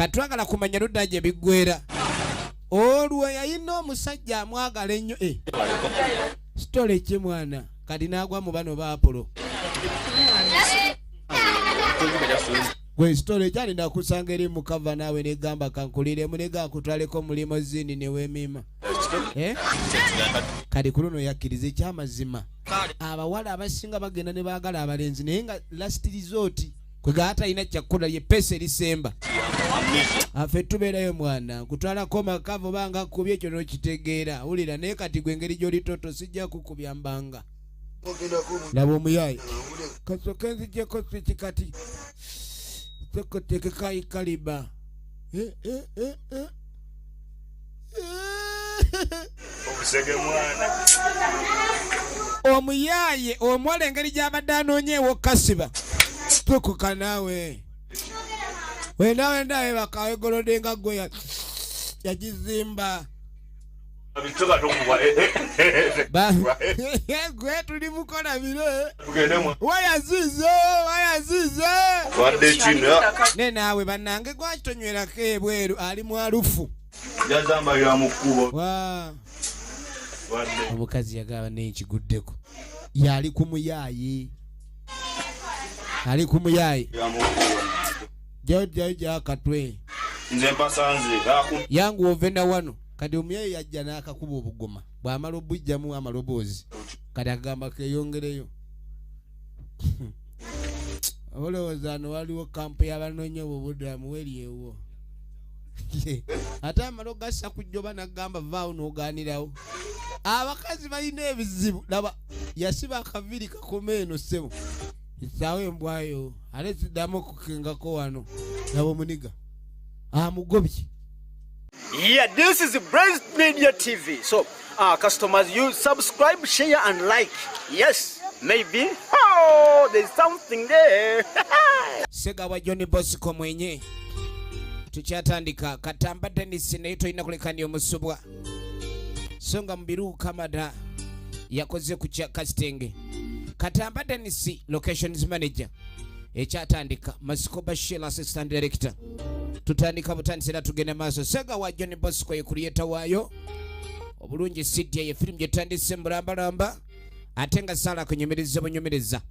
Katwagala kumanya ludda gye biggwera. Olwo yayina omusajja amwagala ennyo. Story ki mwana kati n'agwa mu bano ba Apollo. Gwe story kyali nakusanga eri mu cover naawe negamba kankuliremu negakutwaleko mu limousine ne weemima. Kati ku luno yakkiriza ekyamazima. Abawala abasinga bagenda ne baagala abalenzi naye nga last resort kwe gaatalina kyakkola ye pesa erisemba. Afe tubeerayo mwana kutwalako makava banga kubye ekyo n'okitegeera wulira naye kati gwe engeri gy'olitoto sijja kukubya mbanga. Laba omuyayi kasoke nzijjeko swiki kati sekoteke kaliba. Obusege mwana. Omuyaye omuwala engeri gy'abadde anoonyeewo kasiba. Tukuka naawe. Wenawe ndawe bakawegolode nga gwe yagizimba. Abitoka tokuwa. Gwe tuli mukola biro. Tugendemu. Wayazize. Wadde kino. Ne naawe bannange gwaki tonywerako ebweru ali mwalufu. Yazamba ya mukubo. Omukazi yagaba n'ekiguddeko. Yali ku muyayi. Ali ku muyayi. Jaja katwe. Nze mpasanze. Yangu ovenda wano. Kati omuyayi yajja n'akakuba obugoma. Bw'amala obujjamu amaloboozi. Kati akagamba keeyongereyo. Olowooza wano waliwo kampu y'abanoonyi obubuddamu weryewo. Ate amala ogassa ku jjoba n'agamba vaawo n'ogaanirawo. Abakazi balina ebizibu. Laba yasiba akaviri kakoma eno ssebo. Isaawe embwayo. Ale siddamu okukingako wano. Laba omuniga. Mugobye. Yeah, this is Brand Media TV. So, customers, you subscribe, share, and like. Yes, maybe. Oh, there's something there. Sega wa Johnny Bosco mwenye. Tukyatandika katamba tenisi naye tolina kulekani omusubwa. Songa mbiru kamada yakoze ku Kasitenge. Katamba tenisi locations manager. Ekyatandika Masiko Bashir assistant director. Tutandika butandisira tugenda maaso. Sega wa Johnny Bosco ye creator waayo. Obulunji Sidia ye film gyetandise mbulambalamba. Ate nga Sala kunyumiriza bunyumiriza.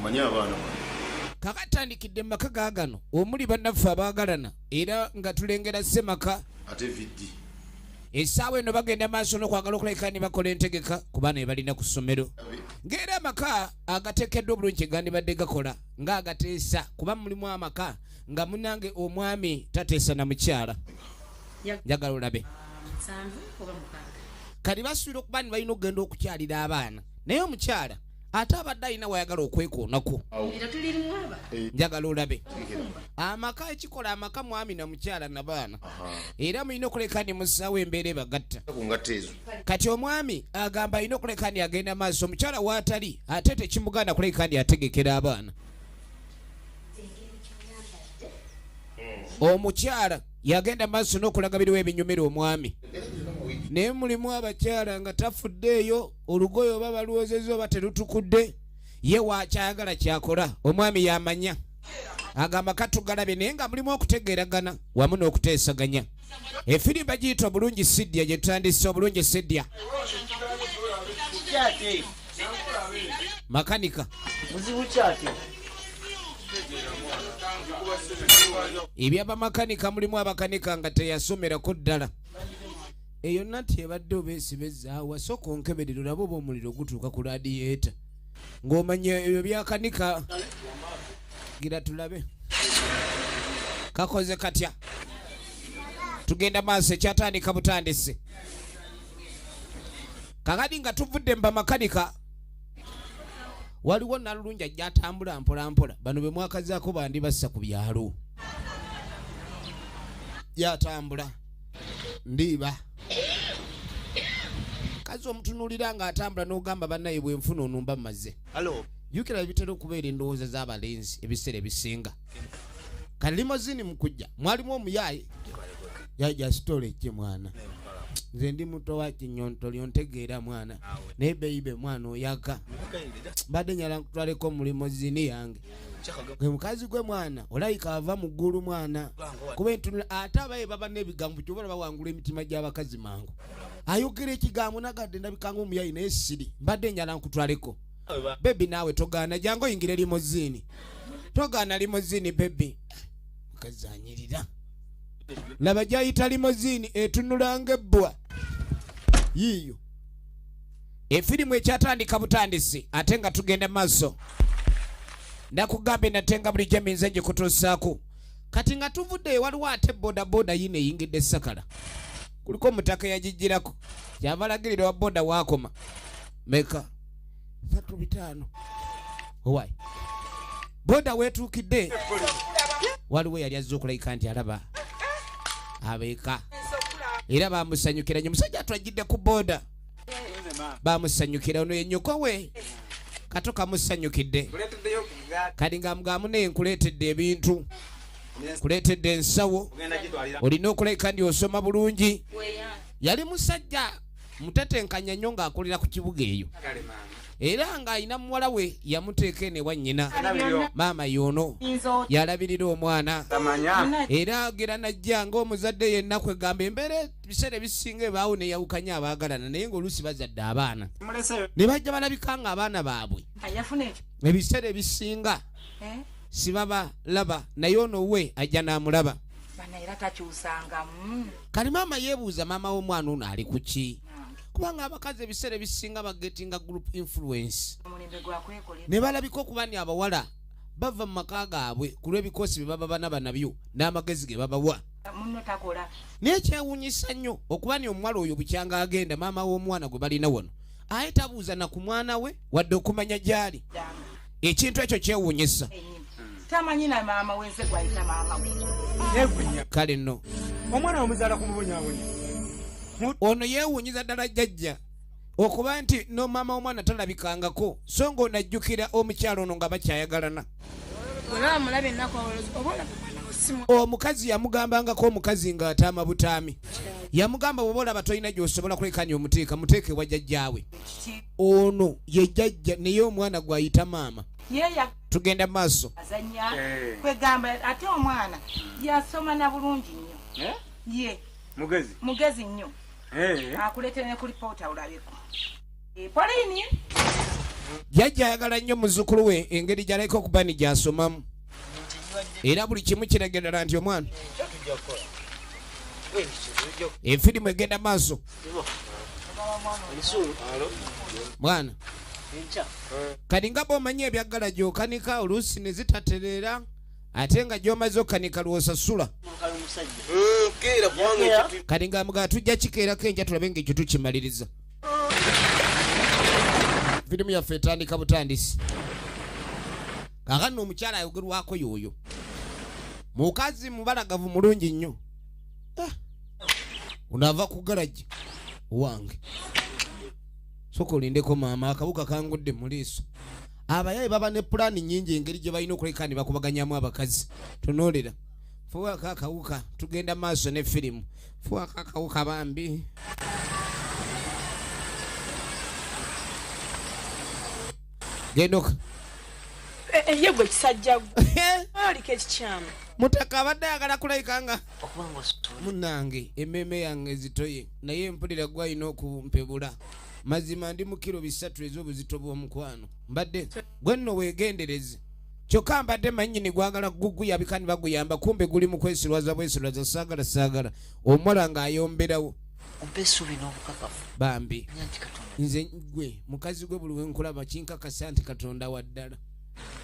Manya abaana. Kakatandikidde maka gaagano omuli bannaffe abaagalana era nga tulengera Semaka ate vidi. Essaawa eno bagenda maaso n'okwagala okuleka ne bakola entegeka ku baana be balina ku ssomero. Ng'era amaka agateekeddwa obulungi gandibadde gakola ng'agateesa kuba mulimu amaka nga munnange omwami tateesa na mukyala. Njagala olabe. Kati basuubira okuba ne balina okugenda okukyalira abaana naye omukyala ate abadde alina wayagala okwekoonako. Njagala olabe. Amaka ekikola amaka mwami na mukyala na baana. Era mulina okuleka ne musaawo embeera ebagatta. Kati omwami agamba alina okuleka ne agenda maaso omukyala waatali ate tekimuganda kuleka ne ategekera abaana. Omukyala yagenda maaso n'okulagabiriwa ebinyumira omwami. Naye mulimu abakyala nga tafuddeeyo olugoye oba baluwozezza oba terutukudde ye wakyayagala kyakola omwami yamanya. Agamba katugalabe naye nga mulimu okutegeeragana wamu n'okuteesaganya. Efirimba giyitwa Obulunji Sidia gye tutandise Obulunji Sidia. Makanika. Muzibu kyate. Eby'abamakanika mulimu abakanika nga teyasomerako ddala. Eyo nati ebadde obeesibezza wasooka onkeberero nabo oba omuliro gutuuka ku laadiyeeta. Ng'omanya ebyo byakanika gira tulabe. Kakoze katya. Tugenda maaso ekyatandika butandise. Kakati nga tuvudde mba makanika waliwo Nalulungi ajja atambula mpola mpola. Bano be mwakazaako bandi bassa ku byalo. Yatambula. Ndiba. Kazi omutunuulira nga atambula n'ogamba bannaye bwenfuna onumba maze. Hello. Yukira ebitera okubeera endowooza z'abalenzi ebiseera ebisinga. Kati limozini mukujja mwalimu omuyaye. Yajja sitole kye mwana. Nze ndi muto wa Kinyontoli ontegeera mwana. Naye beibe mwana oyaka. Badde nyala nkutwaleko mu limozini yange. gwe mukazi gwe mwana olayika ava mu ggulu mwana kuba entunula ate abaye baba n'ebigambo kyobola bawangula emitima gy'abakazi mangu ayogera ekigambo nagadde ndabikanga omuyayi naye siri mbadde enjala nkutwaleko bebi naawe togaana jangu oyingire limoziini togaana limoziini bebi mukazi anyirira laba gyayita limoziini etunulanga ebbwa yiiyo efirimu ekyatandika butandisi ate nga tugenda maaso ndakugambe natenga buli gyeminze gikutuusaako kati nga tuvudde waliwo ate bodaboda yino eyingidde sakala kuliko omutaka yagijjirako yabalagirira wa boda waakoma meka 35 owai boda wetuukidde waliwo yali azze okulayika nti alaba abeeka era bamusanyukira nyo musajja atwajjidde ku boda bamusanyukira ono yenyoko we kato kamusanyukidde kati nga mugamu naye nkuleetedde ebintu kuleetedde ensawo olina okulayika ndi osoma bulungi yali musajja mutetenkanya nnyo ng'akolera ku kibuga eyo era ng'alina muwala we yamuteeka eno ewa nnyina maama yono yalabirira omwana era agera najja ng'omuzadde yenna kwegamba embeera ebiseera ebisinga ebaawo neyawukanya abaagalana naye ng'oluusi bazadde abaana ne bajja balabika nga abaana baabwe ebiseera ebisinga sibaba laba naye ono we ajja n'amulaba kali maama yeebuuza maama w'omwana ono ali ku ki kubanga abakazi ebiseera ebisinga bagetinga group influence ne balabika okuba ni abawala bava mu maka gaabwe ku lw'ebikosi bye baba banaba nabyo n'amagezi ge babawa naye kyewuunyisa nnyo okuba ni omuwala oyo bukyanga agenda maama w'omwana gwe balina wano aye tabuuza na ku mwana we wadde okumanya gy'ali ekintu ekyo kyewuunyisa tamanyi na maama wenze gwayita maama we kale nno omwana omuzaala kumubonyabonya ono yeewuunyiza ddala jjajja okuba nti no maama w'omwana talabikangako so ng'onajjukira omukyalo ono nga bakyayagalana omukazi yamugambangako omukazi ng'ataama butaami yamugamba bw'oba olaba tolina gy'osobola kulekanya omuteeka muteeke wa jjajjaawe ono ye jjajja naye omwana gw'ayita maama tugenda maaso kwegamba ate omwana yasoma na bulungi nnyo ye mugezi nnyo akuleetera ne ku lipoota olabeko polini jjajja ayagala nnyo muzzukulu we engeri gy'aleka okuba ni gy'asomamu era buli kimu kiragerera nti omwana efirimu egenda maaso mwana kati nga bw'omanyi ebyaggala gy'okanika oluusi ne zitatereera ate nga gy'omaze okkanika lw'osasula kati nga mugaa tujja kikeerako enja tulabe ng'ekyo tukimaliriza firimu yaffe etandika butandisi kaakano omukyala ayogerwako y'oyo mukazi mubalagavu mulungi nnyo unaava ku garagi wange soka olindeko maama akabuga kangudde mu liiso abayaye baba ne pulaani nnyingi engeri gye balina okuleka ne bakubaganyamu abakazi tunoolera fuwako akawuka tugenda maaso ne firimu fuwako akawuka bambi gendoka ye gwe kisajja aliko ekikyamu mutaka abadde ayagala kulayika nga munnange emmeeme yange zitoye naye mpulira gwalina okumpebula mazima ndi mu kiro 3 ez'obuzito bw'omukwano mbadde gwe nno weegendereze kyokka mbadde mannyini gwagala guguyabika ne baguyamba kumbe guli mu kwesirwaza bwesirwaza saagala omuwala ng'ayomberawo bambi nze gwe mukazi gwe buli wenkulaba kinkakasa nti katonda wa ddala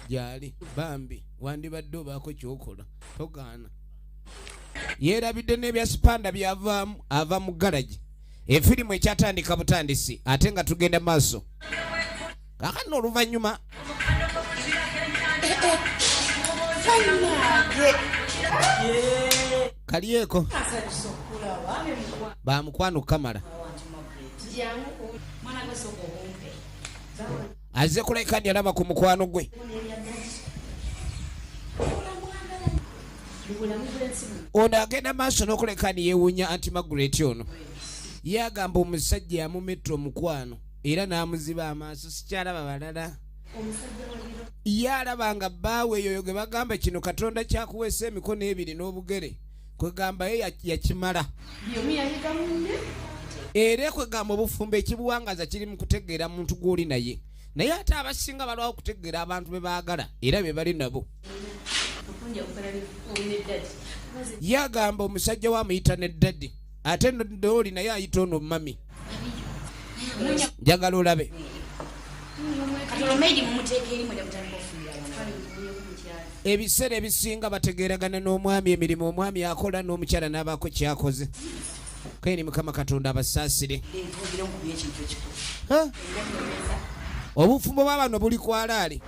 gyali bambi wandibadde obaako kyokola togaana yeerabidde n'ebya sipanda byavaamu ava mu garagi efirimu ekyatandika butandisi ate nga tugenda maaso kaakano oluvannyuma kaliyeko bamukwano kamala azze kulayika ndyalaba ku mukwano gwe ono agenda maaso n'okuleka ni yeewuunya anti Margaret ono ye agamba omusajja yamumetta omukwano era n'amuziba amaaso sikyalaba balala yalabanga baawe yoyo gwe bagamba kino Katonda kyakuweesa emikono ebiri n'obugere kwegamba ye yakimala era kwegamba obufumbo ekibuwangaza kiri mu kutegeera muntu gw'oli naye ate abasinga balwawo kutegeera abantu be baagala era be bali nabo. Yagamba omusajja wa muyita ne daddy ate n'oli naye ayita ono mami. Njagala olabe ebiseera ebisinga bategeeragana n'omwami emirimu omwami akola n'omukyala n'abaako kyakoze. Kaini Mukama Katonda abasaasire. Obufumbo bw'abano buli kwalaali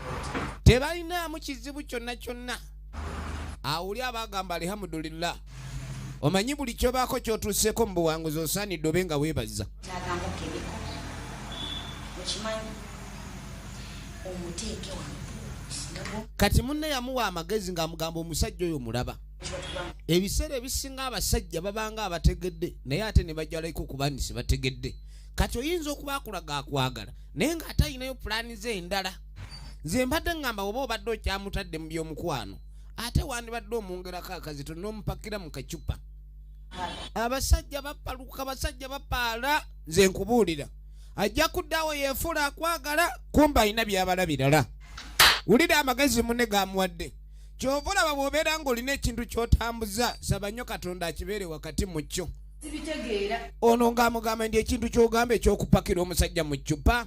tebalinaamu kizibu kyonna kyonna. Awuli abagamba alhamdulillah. Omanyi buli kyobaako kyotuuseeko mu buwanguzi osaanidde obe nga weebaza. Kati munne yamuwa amagezi ng'amugamba omusajja oyo mulaba. Ebiseera ebisinga abasajja babanga abategedde naye ate ne bajjalako kuba nti sibategedde. Kati oyinza okuba akulaga akwagala naye ng'ate ayinayo pulaani ze endala. Nze mbadde ngamba oba obadde okyamutadde mu by'omukwano ate wandibadde omwongerako akazito n'omupakira mu kacupa. Abasajja bapaluka, abasajja bapaala. Nze nkubuulira ajja kuddawo yeefuula akwagala kumba alina byabalabirala. Wulira amagezi munne gamuwadde. Kyova olaba bw'obeera ng'olina ekintu ky'otambuza saba nnyo Katonda akibeere wakati mu kyo. Ono ng'amugamba ndi ekintu ky'ogamba eky'okupakira omusajja mu ccupa.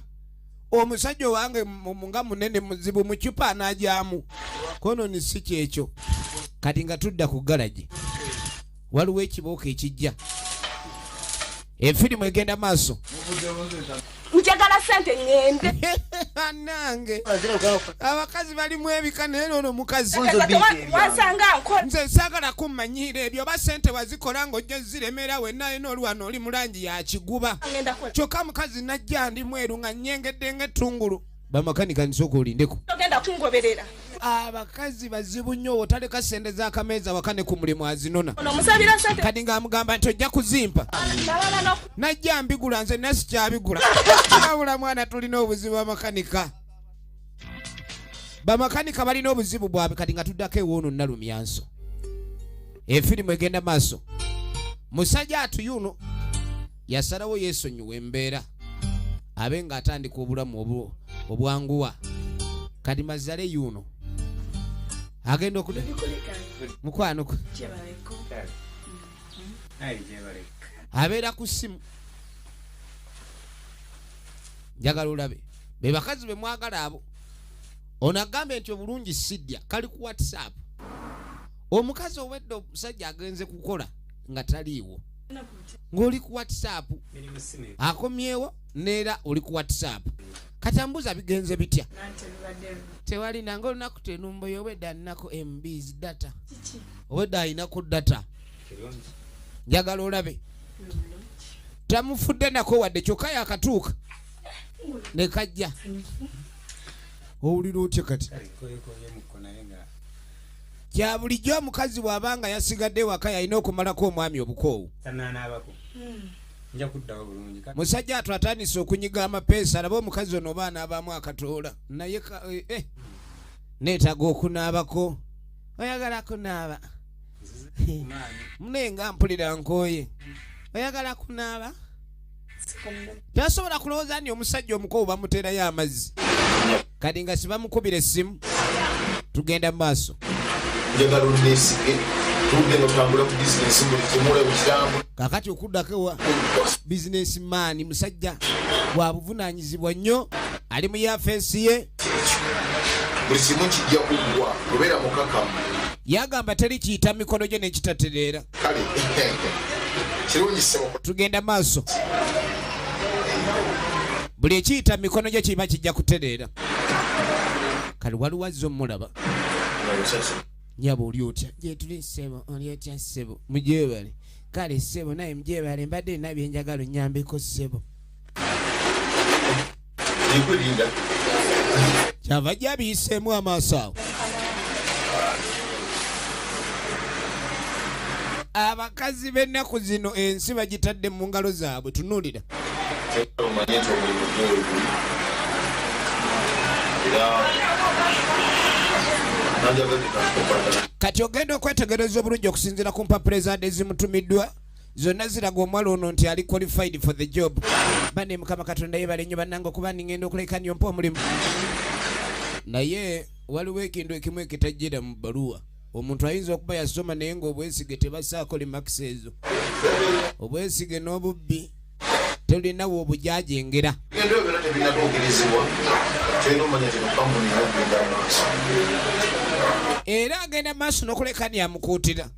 Omusajja owange nga munene muzibu mu ccupa anaagyamu. Kono ni si kyekyo. Kati nga tudda ku galagi waliwo ekibooko ekijja. Efirimu egenda maaso. Njagala sente ngende. Nange abakazi balimu ebika naye ono mukazi wasanga nkola. Nze saagala kummanyiira ebyo oba sente wazikola ng'ojja ziremera wenna ye n'olwano oli mu langi ya kiguba. Kyokka mukazi najja ndi mweru nga nnyengedde ng'ettungulu. Bamakanika nsooka olindeko. Togenda kungoberera. Abakazi bazibu nnyo otaleka sente z'akameeza wakane ku mulimu azinona. Omusabira sente. Kati ng'amugamba nti ojja kuzimpa. Najja mbigula nze nasi kyabigula. Abula mwana tulina obuzibu bamakanika. Bamakanika balina obuzibu bwabwe kati nga tuddako ewoono nnalumyanso. Efirimu egenda maaso. Musajja atuyuno yasalawo yeesonyiwa embeera abe ng'atandika obulamu obwanguwa. Kati mazale yuno agenda okuda mukwano abeera ku ssimu. Njagala olabe be bakazi be mwagala abo. Ono agambe nti obulungi sidya kali ku WhatsApp. Omukazi owedde omusajja agenze kukola nga taliiwo ng'oli ku WhatsApp akomyewo neera oli ku WhatsApp. Kati ambuza bigenze bitya? Tewali nange olunaku tenumbo yowedde alinako MBs data. Owedde alinako data. Njagala olabe tamufudde nako wadde kyokka yakatuuka ne kajja. Owulira otya kati? Kya bulijjo omukazi bw'abanga yasigadde waka yalina okumalako omwami obukoowu. Musajja atwatandise okunyiga amapeesa alaba omukazi ono oba anaabaamu akatoola naye neetaaga okunaabako. Oyagala kunaaba? Munenga mpulira nkooye. Oyagala kunaaba? Tasobola kulowooza nti omusajja omukoowu bamuteerayo amazzi. Kati nga sibamukubira essimu tugenda mu maaso. Njagala odesige tugenda okutambula ku bizinesi buli kimula ekitambo. Kakati okuddako wa bizinesi maani musajja wa buvunaanyizibwa nnyo ali mu yafeesi ye. Buli kimu kijja kuggwa obeera mukakamu. Yagamba teri kiyita mikono gye n'ekitatereera. Kale kirungi ssebo. Tugenda maaso. Buli ekiyita mikono gye kiba kijja kutereera. Kale waliwo azza omulaba. Nyaba oli otya? Gyetuli ssebo oli otya ssebo? Mujeebale. Kale ssebo naye mujeebale mbadde nina byenjagala onnyambeko ssebo. Kyava gyabiyiseemu amaaso awo. Abakazi b'ennaku zino ensi bagitadde mu ngalo zaabwe. Tunuulira. kati ogenda okwetegereza obulungi okusinziira ku mpapula ezadde zimutumiddwa zonna ziraga omwala ono nti ali qualified for the job. Bane Mukama Katonda yebale nnyo bannange okuba ningenda okulekanya ompa omulimu. Naye waliwo ekintu ekimu ekitajjira mu bbaluwa. Omuntu ayinza okuba yasoma naye ng'obwesige tebasaako limakisi ezo. Obwesige n'obubbi tolinawo obujajengera. Era agenda maaso n'okulekani amukuutira.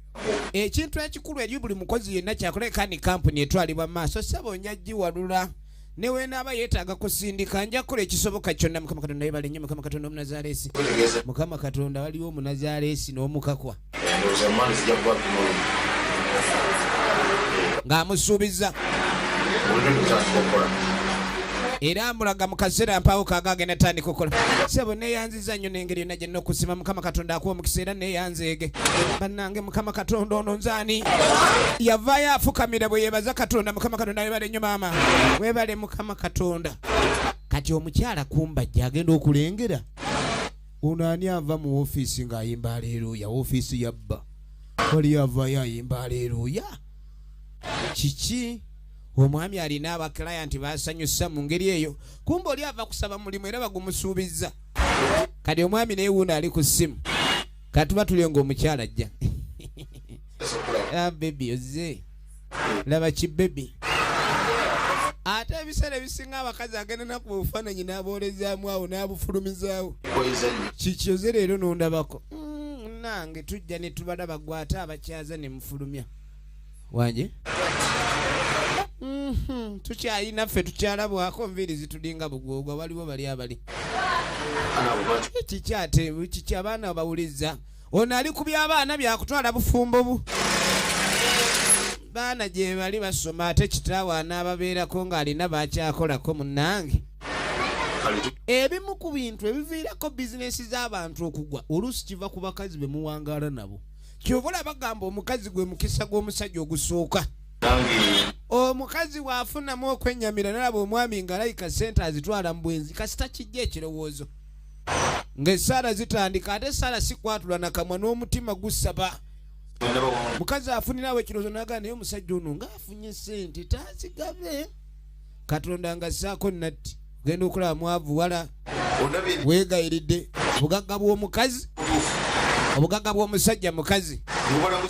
Ekintu ekikulu eri buli mukozi yenna kyakulekani kampuni etwalibwa maaso saba onyaggiwalula. Newe naaba yeetaaga kusindika nja kukola ekisoboka kyonna. Mukama Katonda yebale nnyo. Mukama Katonda Omunazaaleesi. Mukama Katonda waliwo Omunazaaleesi n'omukakwa ng'amusuubiza era amulaga mu kaseera mpaawo kaaga agenda tandika okukola. Sebo neeyanziza nnyo n'engeri yonna gyenna okusima. Mukama Katonda akuwa omukisa era neeyanzeege. Bannange Mukama Katonda ono nzaani yavaayo afukamira bwe yeebaza Katonda. Mukama Katonda webale nnyo maama, webale Mukama Katonda. Kati omukyala kumbajja agenda okulengera ono ani ava mu ofiisi ng'ayimba aleeruuya, ofiisi yabba waliyo avaayo ayimba aleeruuya. Kiki? Omwami alina abaklayant basanyusa mu ngeri eyo. Kumbe oli ava kusaba mulimu era bagumusuubizza. Kati omwami naye wuuno ali ku ssimu. Katuba tulyo ng'omukyala ajja. Bebi oze laba ki bebi. Ate ebiseera ebisinga abakazi agenda naku bufaananyi n'aboolezaamu awo n'abufulumizaawo. Kiki oze leero n'ondabako? Nange tujja ne tubalaba gwe ate abakyaza ne mufulumya. Wanje? Tukyalina ffe tukyalabwako nviiri zitulinga bugwogwa waliwo bali abali. Kiki abaana bawulizza? Ono ali ku by'abaana byakutwala bufumbo bu. Baana gye bali basoma ate kitaawe anaababeerako ng'alina bakyakolako munnange. Ebimu ku bintu ebiviirako bizinesi z'abantu okugwa oluusi kiva ku bakazi be muwangaala nabo. Ky'obola bagamba omukazi gwe mukisa gw'omusajja ogusooka. Omukazi bw'afunamu okwennyamira nalaba omwami ng'alayika ssente azitwala mu bwenzi kasita kijja ekirowoozo. Ng'essaala zitandika ate essaala sikwatula nakamwa n'omutima gusaba. Mukazi afunirawo ekirowoozo n'agamba naye omusajja ono ng'afunye ssente tazigabe. Katonda ng'assaako natti ogenda okulaba mwavu wala weegayiridde obugagga bw'omukazi obugagga bw'omusajja mukazi.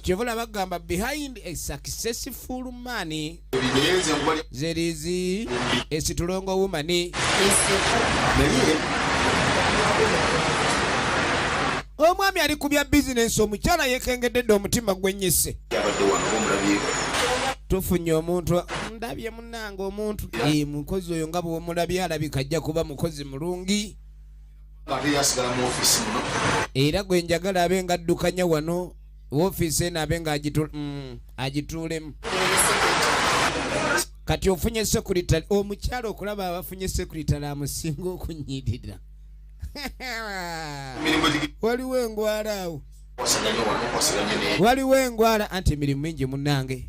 Kyovola bagamba behind a successful man there is a strong woman. Omwami ali ku bya bizinensi omukyala yeekengedde omutima gwennyise. Tufunye omuntu ndabye munnange omuntu mukozi oyo nga bw'omulabye alabika ajja kuba mukozi mulungi. Era gwe njagala abe nga addukanya wano ofiisi eno abe nga agituulemu. Kati ofunye sekuritale omukyala okulaba abafunye sekuritale amusinga okunyirira. Waliwo engwala awo. Waliwo engwala anti emirimu mingi munnange.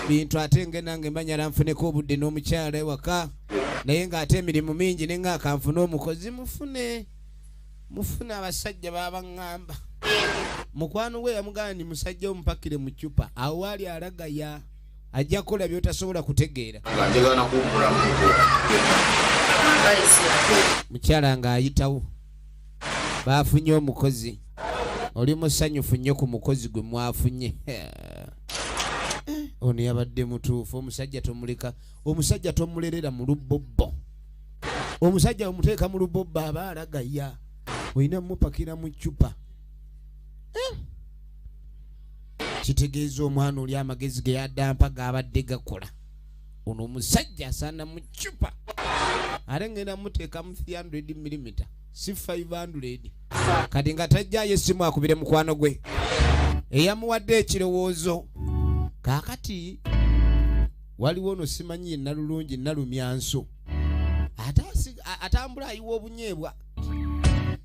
Bintu ate nge nange manyala nfuneko obudde n'omukyala ewaka. Naye ng'ate emirimu mingi ne ng'akanfuna omukozi mufune abasajja babaŋŋamba. Mukwano gwe yamugamba nti musajja omupakire mu ccupa awo waali alagaya ajja kukola by'otasobola kutegeera. Mukyala ng'ayitawo baafunye omukozi. Oli musanyufu nnyo ku mukozi gwe mwafunye. Ono yabadde mutuufu. Omusajja tomuleka, omusajja tomulerera mu lubobbo. Omusajja omuteeka mu lubobbo aba alagaya. Olina mupakira mu ccupa. Kitegeeza omwana oli amagezi ge yaddampa g'abadde gakola. Ono omusajja asaana mu ccupa. Ate ngenda muteeka mu 300mm si 500. Kati nga tajjayo essimu akubire mukwano gwe eyamuwadde ekirowoozo. Kaakati waliwo ono simanyi Nalulungi Nalumyanso atambula ayiwa obunyeebwa.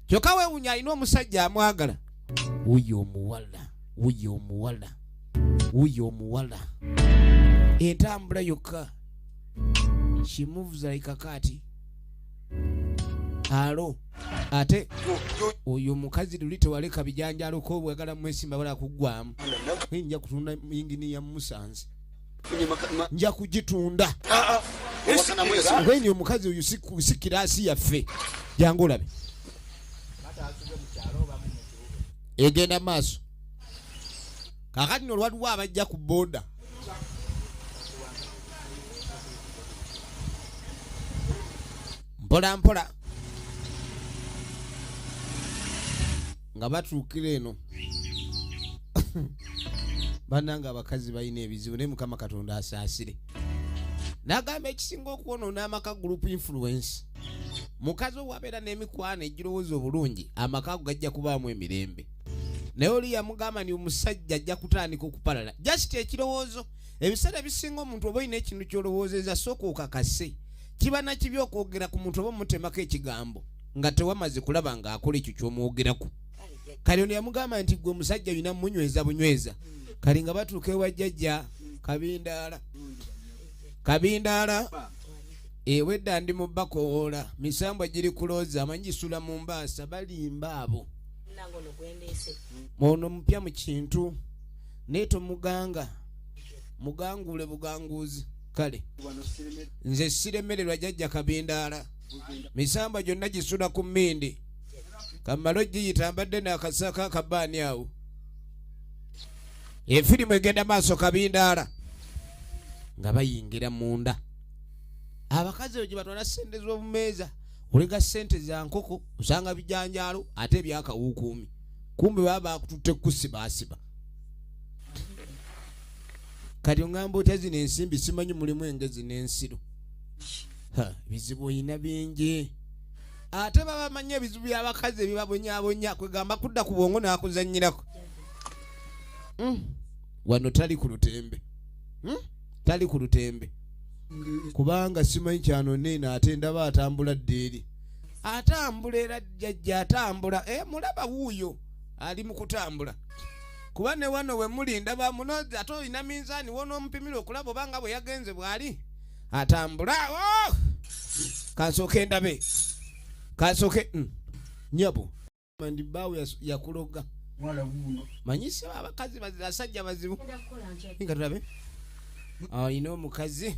Kyokka weewunya alina omusajja amwagala. Wuyo omuwala entambula yokka. She moves like a cat. Alo ate oyo mukazi luli tewaleka bijanjalo ko bwagala mwesimba bala kugwamu nja kutunda yingini ya Musanze nja kugitunda ngeni omukazi oyo sikirasi yaffe jangu olabe egenda maaso kakati no lwaliwo abajja ku boda mpola mpola nga batuukira eno bananga abakazi balina ebizibu naye Mukama Katonda asaasire nagamba ekisinga okwonoona amaka group influence mukazi owabeera n'emikwano egirowooza obulungi amaka ago gajja kubaamu emirembe naye oli yamugamba ni omusajja ajja kutandika okupalala just ekirowoozo ebiseera ebisinga omuntu oba olina ekintu ky'olowoozeza sooka okakase kiba nakibi okwogera ku muntu oba omutemako ekigambo nga tewamaze kulaba ng'akola ekyo ky'omwogerako kale ono yamugamba nti gwe omusajja yina munyweza bunyweza kale nga batuuka ewa jjajja kabindaala ewedda ndi mu bakoola misambwa giri kulooza amanyi gisula mu mbaasa balimba abo ono mupya mu kintu naye mugangule buganguzi kale nze siremererwa jjajja kabindaala misambwa gyonna gisula ku mmindi kamalo giyita mbadde n'akasaka akabaani awo efirimu egenda maaso kabindaala nga bayingira munda abakazi eyo gye batwala ssente z'obumeeza olega ssente za nkoko osanga bijanjaalo ate ebyakawuukuumi kumbe baba bakututte kusibaasiba kati ongamba otya zino ensimbi simanyi mulimu engezi n'ensiro bizibu oyina bingi ate baba bamanyi ebizibu by'abakazi ebibabonyaabonya kwegamba kudda ku bwongo n'akuzannyirako wano tali ku lutembe kubanga simanyi kyano neena ate ndaba atambula ddeeri atambula era jjajja atambula mulaba wuuyo ali mu kutambula kuba ne wano we muli ndaba munozi ate olina minzaani wonoompimira okulaba obanga bwe yagenze bw'ali atambula kansooke ndabe kansooke nyabo mandibaawo yakuloga manyisi abakazi basajja bazibu nga tulabe alina omukazi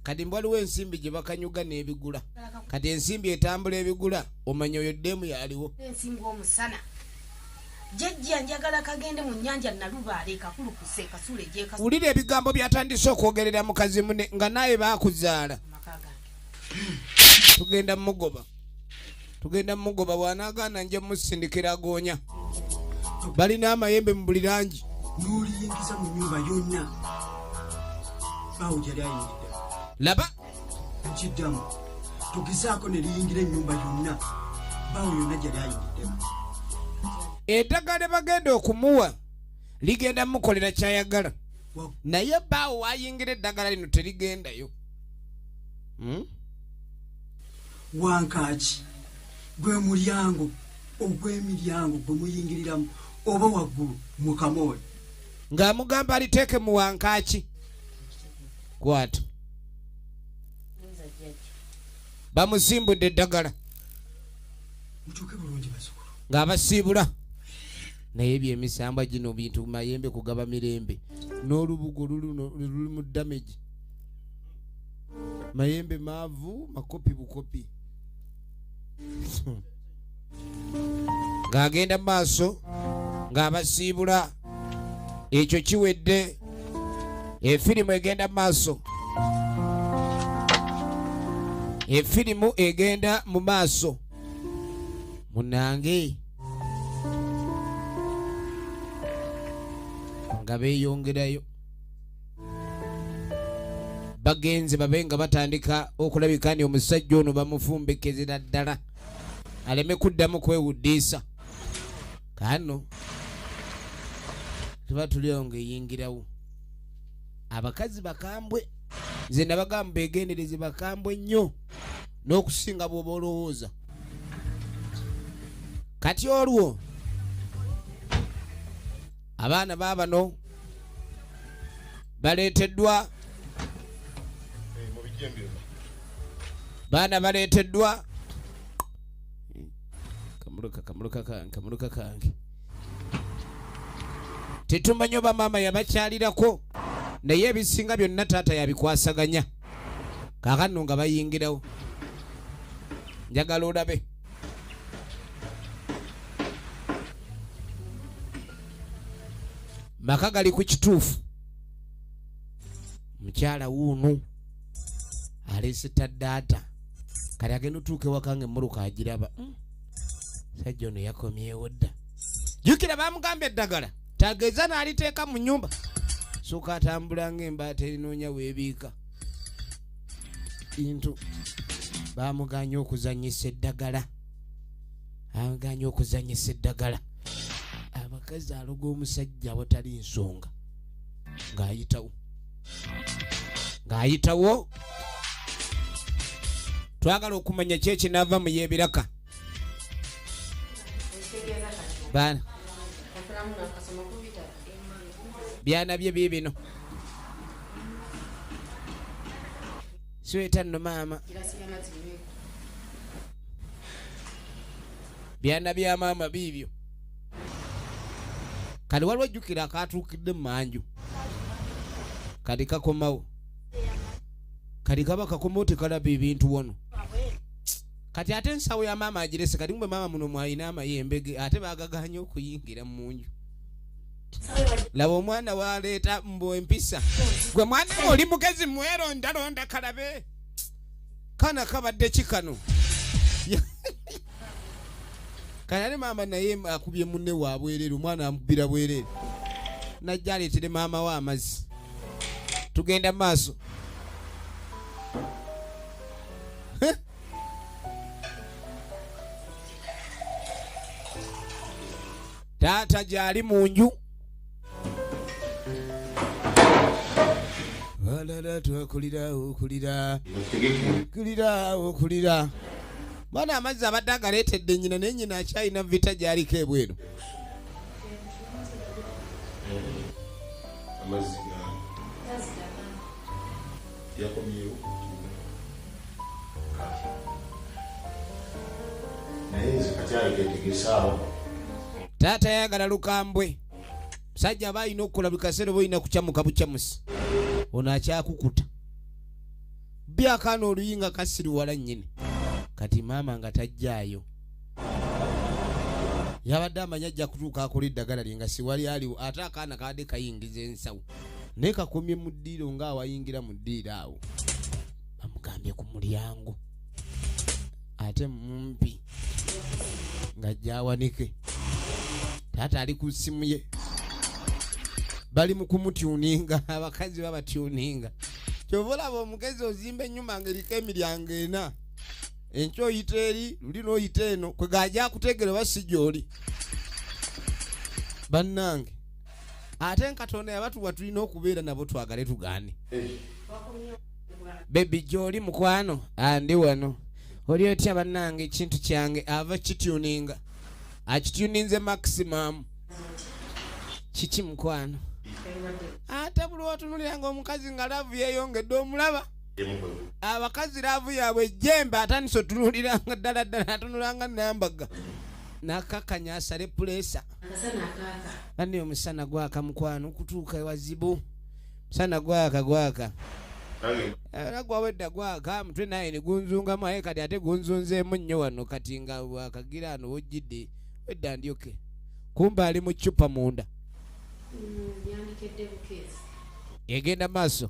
kati mbwaliwo ensimbi gye bakanyuga n'ebigula kati ensimbi etambula ebigula omanya oyo ddemu yaliwo ensimbi omusana jjajja njagala kagende mu nnyanja nalubaale kakulukuse kasule gyekasule wulira ebigambo byatandise okwogerera mukazi mune nga naye baakuzaala tugenda mugoba bw'anaagaana nja musindikira agoonya balina amayembe mu buli langi n'oliyingiza mu nnyumba yonna bawo gyali ayingidde laba nkiddamu tugezaako ne liyingira ennyumba yonna bawo yonna gyali ayingiddemu eddagala bagenda okumuwa ligenda mukolera kyayagala naye baawo wayingira eddagala lino terigendayo wankaaki gwe mulyango ogw'emiryango gwe muyingiriramu oba waggulu mu kamooli ng'amugamba aliteeke mu wankaaki kwata bamusimbudde eddagala mutuuke bulungi bazukulu ng'abasiibula naye ebyemisambwa gino bintu mayembe kugaba mirembe n'olubugo luli mu damage mayembe maavu makopi bukopi ng'agenda mu maaso ng'abasiibula ekyo kiwedde efirimu egenda mu maaso efirimu egenda mu maaso munange nga beeyongerayo bagenze babe nga batandika okulabika ni omusajja ono bamufumbekezera ddala aleme kuddamu kwewuddiisa kano tuba tulyawo ng'eyingirawo abakazi bakambwe nze nabagamba beegendereze bakambwe nnyo n'okusinga bw'oba olowooza kati olwo abaana baabano baleeteddwa kamuluka kange tetumanyi oba maama yabakyalirako naye ebisinga byonna taata yabikwasaganya kaakano nga bayingirawo njagala olabe maka gali ku kituufu mukyala wuuno aleese taddaata kati agenda otuuka ewakange emmuluka agiraba sajja ono yakomyewo dda jjukira bamugamba eddagala tageeza n'aliteeka mu nnyumba sooka atambula ng'embaata erinoonya weebiika bintu bamuganya okuzanyisa eddagala abakazi aloga omusajja awatali nsonga ng'ayitawo twagala okumanya ki ekinaava mu y'ebiraka baana byana bye bibino siweta nno maama byana bya maama biibyo kati waliwo ejjukira akatuukidde mu manju kati kakomawo kati kaba kakomawo tekalaba ebintu wano kati ate ensawo ya maama agirese kati mwe maama muno mwalina amayembege ate bagaganye okuyingira mu nju laba omwana waleeta mbu empisa gwe mwana oli mugezi mwerondalonda kalabe kana kabadde kikano kati ate maama naye akubye munne wa bwereere omwana amukubira bwereere najja aleetere maama we amazzi tugenda maaso taata gyali mu nju walala okulira bana amazzi abadde agaleetedde nnyina naye nnyina akyalina vita gy'aliko ebweru taata yayagala lukambwe musajja aba alina okukola buli kaseera oba olina kukyamuka bukyamusi ono akyakukuta byakaana oluyinga kasiruwala nnyini kati maama nga tajjaayo yabadde amanya ajja kutuuka akola eddagala lye nga siwali aliwo ate akaana kabadde kayingiza ensawo naye kakomye mu ddiiro ng'awayingira mu ddiiro awo bamugambye ku mulyango ate mumpi ng'ajja awanike taata ali ku ssimu ye bali mu kumutyuninga abakazi babatyuninga kyova olaba omugezi ozimba ennyumba ng'eriko emiryango ena enkya oyita eri luli n'oyita eno kwe gajja akutegere oba si gy'oli bannange ate Katonda yabatuwa tulina okubeera nabo twagale tugaane bebi gy'oli mukwano andi wano oli otya bannange ekintu kyange ava kityuninga akityuninze maximum kiki mukwano ate buli otunuliranga omukazi nga laavu yeeyongedde omulaba abakazi laavu yaabwe ejjembe atandise otunuliranga ddala atunulanga nambaga nakakanya asale pulesa bane omusana gwaka mukwano kutuuka ewazibu musana gwaka era gwawedda gwaka mutwe naye negunzungamu aye kati ate gunzunzeemu nnyo wano kati nga wakagira ano wojjidde wedda ndyoke kumba ali mu ccupa munda egenda maaso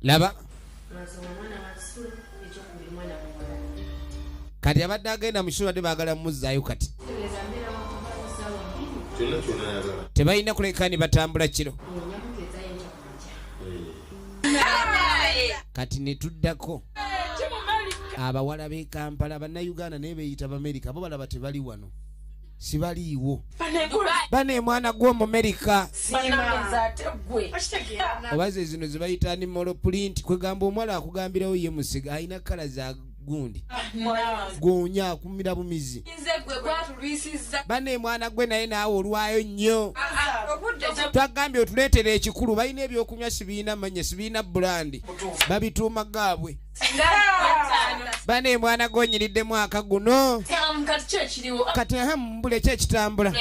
laba kati abadde agenda mu kisula ate baagala mumuzzaayo kati tebalina kuleka ni batambula kiro kati netuddako abawala b'e Kampala bannayuganda naye beeyita b'Amerika bo balaba tebali wano sibaliiwo bane mwana gw'Omumerika obaze zino zebayita ni monoprint kwegamba omwala akugambirawo ye musiga alina kala za gundi gonya akumira bumizi bane mwana gwe naye naawe olwayo nnyo twagambye otuleetera ekikulu balina ebyokunywa sibiina manye sibiina bulandi babituuma gaabwe bane mwana gonyiridde mwaka guno kati mbule kyekitambula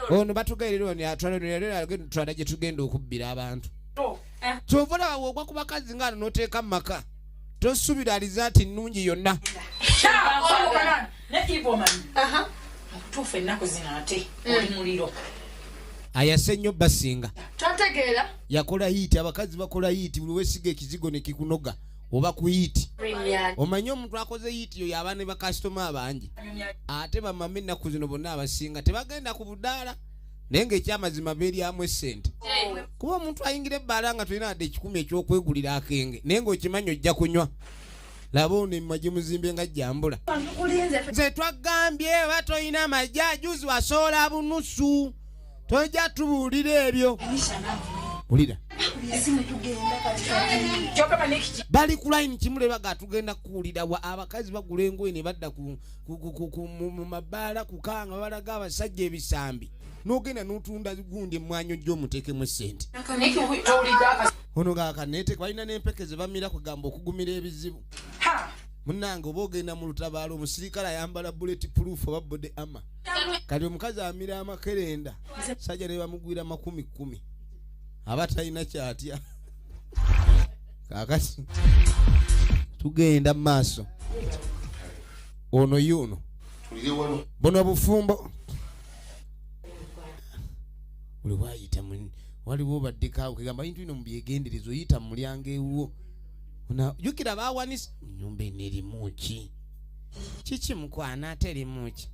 ono batugairira oni atwala gye tugenda okubbira abantu kyova olaba woogwa ku bakazi ngaano n'oteeka mu maka tosuubira alizaati nnungi yonna tuufu ennaku zino ate oli muliro ayase nnyo basinga tategeera yakola hiiti abakazi bakola hiiti buli wesiga ekizigo ne kikunoga oba ku hiiti omanyi omuntu akoze hiiti yo yaba ne bakasitoma abangi ate bamama ennaku zino bonna abasinga tebagenda ku budaala naye ng'ekyamazima beeryamu essente kuba omuntu ayingira ebbaala nga tulina adde 10 ekyokwegulira akenge naye ng'okimanyi ojja kunywa laba ono emmagi muzimbe nga jjambula nze twagambye oba toyina majja juzi wasoola bunusu tojja tubuulira ebyo ulira bali ku line kimule baga tugenda kuwulira wa abakazi bagula engoye ne badda mu mabaala kukanga balaga abasajja ebisambi n'ogenda n'otunda gundi emmwanyi ojja omuteekemu essente ono gaakanete balina n'empekeze bamira kugamba okugumira ebizibu munnange oba ogenda mu lutabaalo omusirikale ayambala bullet proof oba bode ama kati omukazi amira amakerenda sajja ne bamugwira 10,000 aba talina kyatya kakati tugenda mu maaso ono yuno buno bufumbo buli wayita waliwo baddekaawo kegamba bintu bino mubyegenderezo oyita mu mulyango ewuwo jukira bawanisa nyumba enerimu ki kiki mukwana ate erimu ki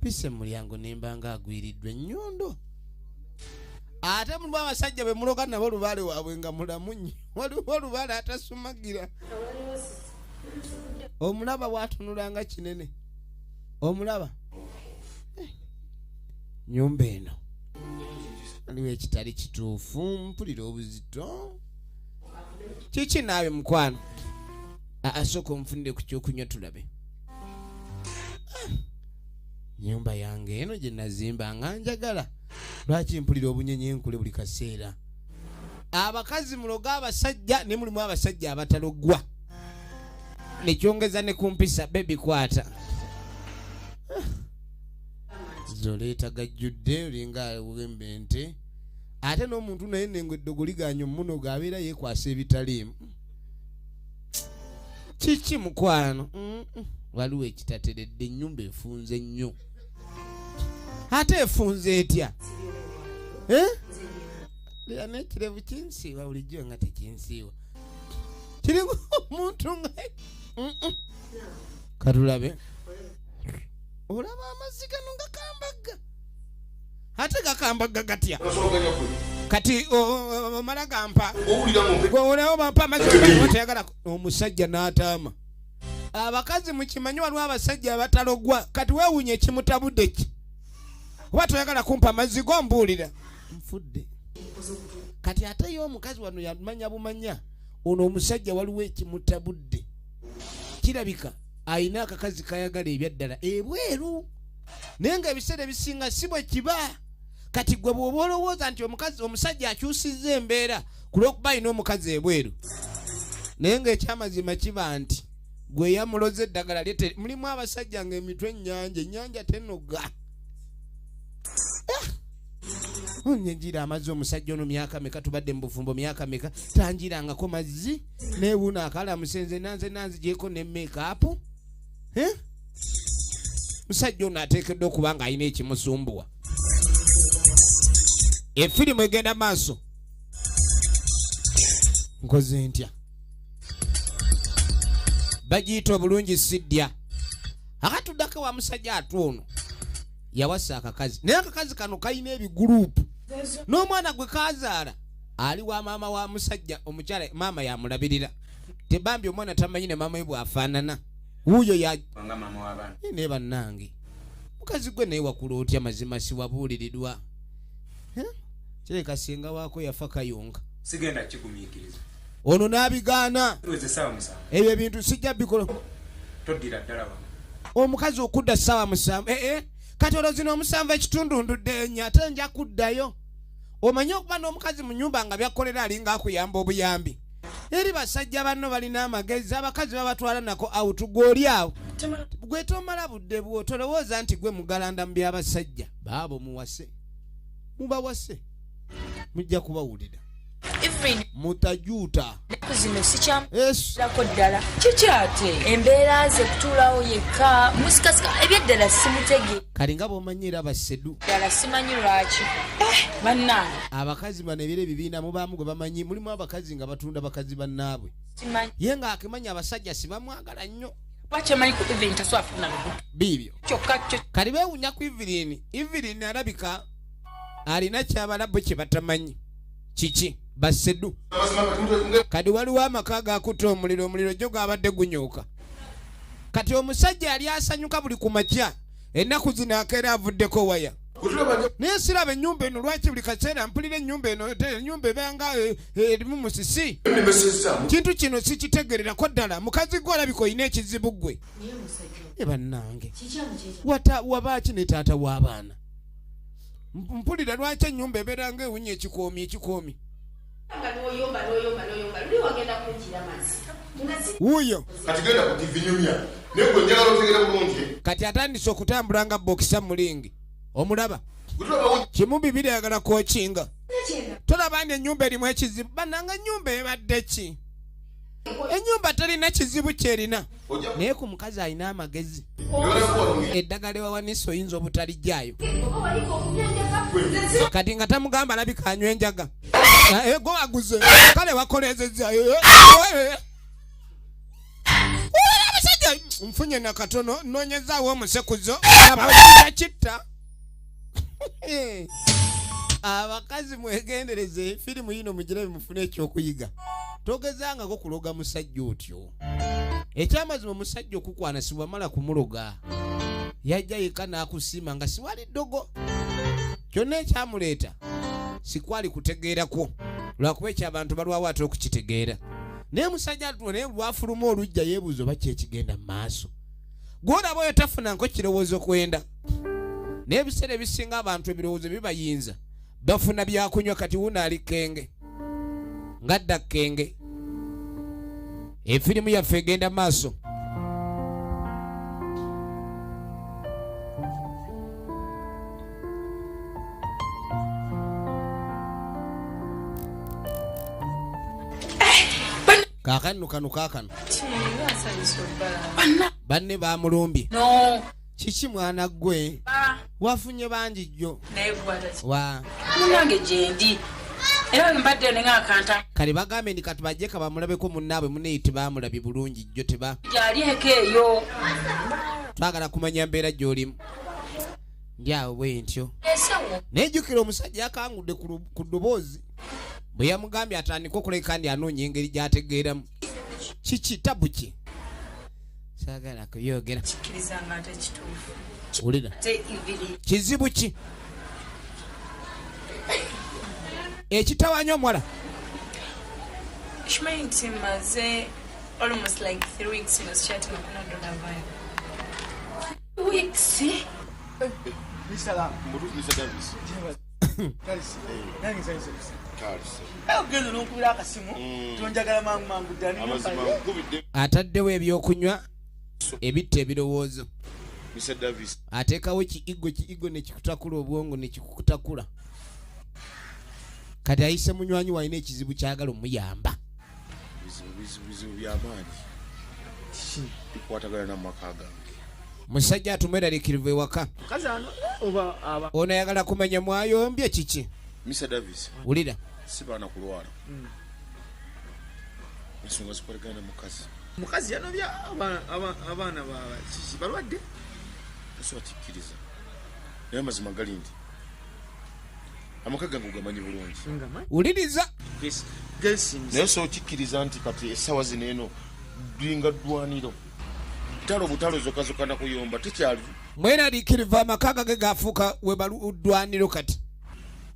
pise mulyango nembanga agwiriddwa ennyondo ate mulimu abasajja be muloga nabo olubaale waabwe nga mulamu nnyo waliwo olubaale atasumagira omulaba bwatunulanga kinene omulaba nyumba eno aliwo ekitali kituufu mpulira obuzito kiki naawe mukwano asooka omufunire ku kyokunywa tulabe nyumba yange eno gye nazimba nga njagala lwaki mpulira obunyenyenkule buli kaseera abakazi muloga abasajja ne mulimu abasajja abatalogwa nekyongeza ne kumpisa bebi kwata zoleeta gajjudde olinga wembe nte ate n'omuntu naye nengo eddogo liganya omuno gaabeera yeekwasa ebitaliimu kiki mukwano waliwo ekitateredde ennyumba efunze nnyo ate efunze etya lera n'ekirevu kinsiiwa bulijjo nga tekinsiiwa kirimu omuntu nga katulabe olaba amazzi gano gakambaga ate gakambaga gatya kati omala gampa olewo bampa amazzi teyagala omusajja n'ataama abakazi mukimanyi waliwo abasajja abatalogwa kati weewunya ekimutabudde ki oba toyagala kumpa amazzi gombuulira nfudde kati ate yo omukazi wano yamanya bumanya ono omusajja waliwo ekimutabudde kirabika ayina akakazi kayagala ebyaddala ebweru naye nga ebiseera ebisinga si bwe kiba kati gwe bw'oba olowooza nti omusajja akyusizza embeera ku lw'okuba ayina omukazi ebweru naye ng'ekyamazima kiba nti gwe yamuloza eddagala lyete mulimu abasajja ng'emitwe ennyanja tenoga onyenjira amazzi omusajja ono myaka meka tubadde mu bufumbo myaka meka tanjirangako mazzi neewuuna akalamusenze nanze gyeko ne make-up musajja ono ateekeddwa okuba nga alina ekimusumbuwa efirimu egenda maaso nkoze ntya bagiyita obulungi siddya akatuddako wa musajja atuono yawasa akakazi naye akakazi kano kalina ebigurupu n'omwana gwe kazaala ali wa maama wa musajja omukyala maama yamulabirira tebambi omwana tamanyi ne maama we bwafaanana wuuyo ne bannange mukazi gwe naye wakula otya mazima siwabuulirirwa kireka singa waako yafa kayunga sigenda kigumiikiriza ono n'abigaana ebyo ebintu sijja bikola toddira ddala omukazi okudda ssaawa 7 kati olwo zino omusanvu ekitundu ndudde nya ate nja kuddayo omanye okuba n'omukazi mu nnyumba nga byakkolera alinga akuyamba obuyambi eri basajja banno balina amagezi abakazi babatwala nako awutu gw'oli awo gwe tomala budde bwo tolowooza nti gwe mugalanda mu by'abasajja baabo muwase mubawase mujja kubawulira mutajuuta zino sikyamulako ddala kikyate embeera ze kutuulawo yekka musikasika ebyeddala simutege kali nga bw'omanyi era basedu ddala simanyi lwaki bannange abakazi bano ebiro ebibiina mubaamu gwe bamanyi mulimu abakazi nga batunda bakazi bannaabwe ye nga akimanya abasajja sibamwagala nnyo wakyemanyi ku Evelyn taswafuna biibyo kyokka kyo kali beewunya ku Evelyn alabika alina kyabalabwe kye batamanyi kiki basedu kati waliwo amaka gakuta omuliro gyo gwabadde gunyooka kati omusajja yali asanyuka buli ku makya ennaku zino akeera avuddeko waya naye siraba ennyumba eno lwaki buli kaseera mpulira ennyumba eno ennyumba ebanga erimu musisi kintu kino sikitegererako ddala mukazi gwe olabika olina ekizibu ggwe bannange wabaaki ne taata w'abaana mpulira lwaki ennyumba ebeera nga ewunya ekikoomi wuuyo kati atandise okutambula nga bokisa mulingi omulaba kimu bibiri ayagala kwokinga tolaba ndi ennyumba erimu ekizibu bannanga ennyumba ebadde ki ennyumba terina kizibu kyerina naye ku mukazi alina amagezi eddagala ewawanisa oyinza obutalijjayo kati nga tamugamba alabika anywa enjaga go waguze kale wakolezezzayo abasajja nfunye nakatono noonyezaawo omusekuzo abakiza kitta abakazi mwegendereze firimu yino mugirabe mufune ekyokuyiga togezangako kuloga musajja otyo ekyamazima omusajja okukwana siwamala kumuloga yajja yeka n'akusiima nga siwali ddogo kyonna ekyamuleeta sikwali kutegeerako lwakuba ekyabantu balwawo ate okukitegeera naye musajja atuwa naye lwafuluma olujja yeebuuza oba kyekigenda mu maaso gwolaba oyo tafunanko kirowoozo kwenda naye ebiseera ebisinga abantu ebirowoozo bibayinza bafuna byakunywa kati wuno ali kenge ngadda kenge efirimu yaffe egenda maaso kakano banne bamulumbye kiki mwana gwe wafunye bangi jjo munange gyendi era mbadde nenga akanta kale bagambe ndi kati bajje kabamulabeko munnaabwe muneeti bamulabye bulungi jjo teba yali ekeeyo twagala kumanya mbeera gy'olimu ndyawo bwe ntyo nejjukira omusajja akangudde ku ddoboozi bwe yamugambye atandika okuleka ndi anoonya engeri gy'ategeeramu kiki tabu ki saagala kubyogera kikirizanga ate kituufu wulira kizibu ki ekitawanya omuwala kimanyi nti maze almost like 3 weeks chatting okunadona bayo weeks ataddewo ebyokunywa ebitta ebirowoozo ateekawo kiigo nekikutakula obwongo nekikutakula kati ayise munywanyi walina ekizibu kyagala omuyamba bizibu byamaanyi bikwatagana namaka gange musajja atumweraliikirivu ewaka ono ayagala kumanya mwayombye kiki Mr. Davis wulira sibaana kulwala ensonga zikolagana mukazi yanobya abaana kiki balwadde asobakikkiriza naye mazima gali nti amaka gange ugamanyi bulungi wuliriza naye sokikkiriza nti kati essaawa zino eno linga ddwaniro butalo zokazoka nakuyomba tekyali mweraliikirivu amaka gage gafuuka webaluddwaniro kati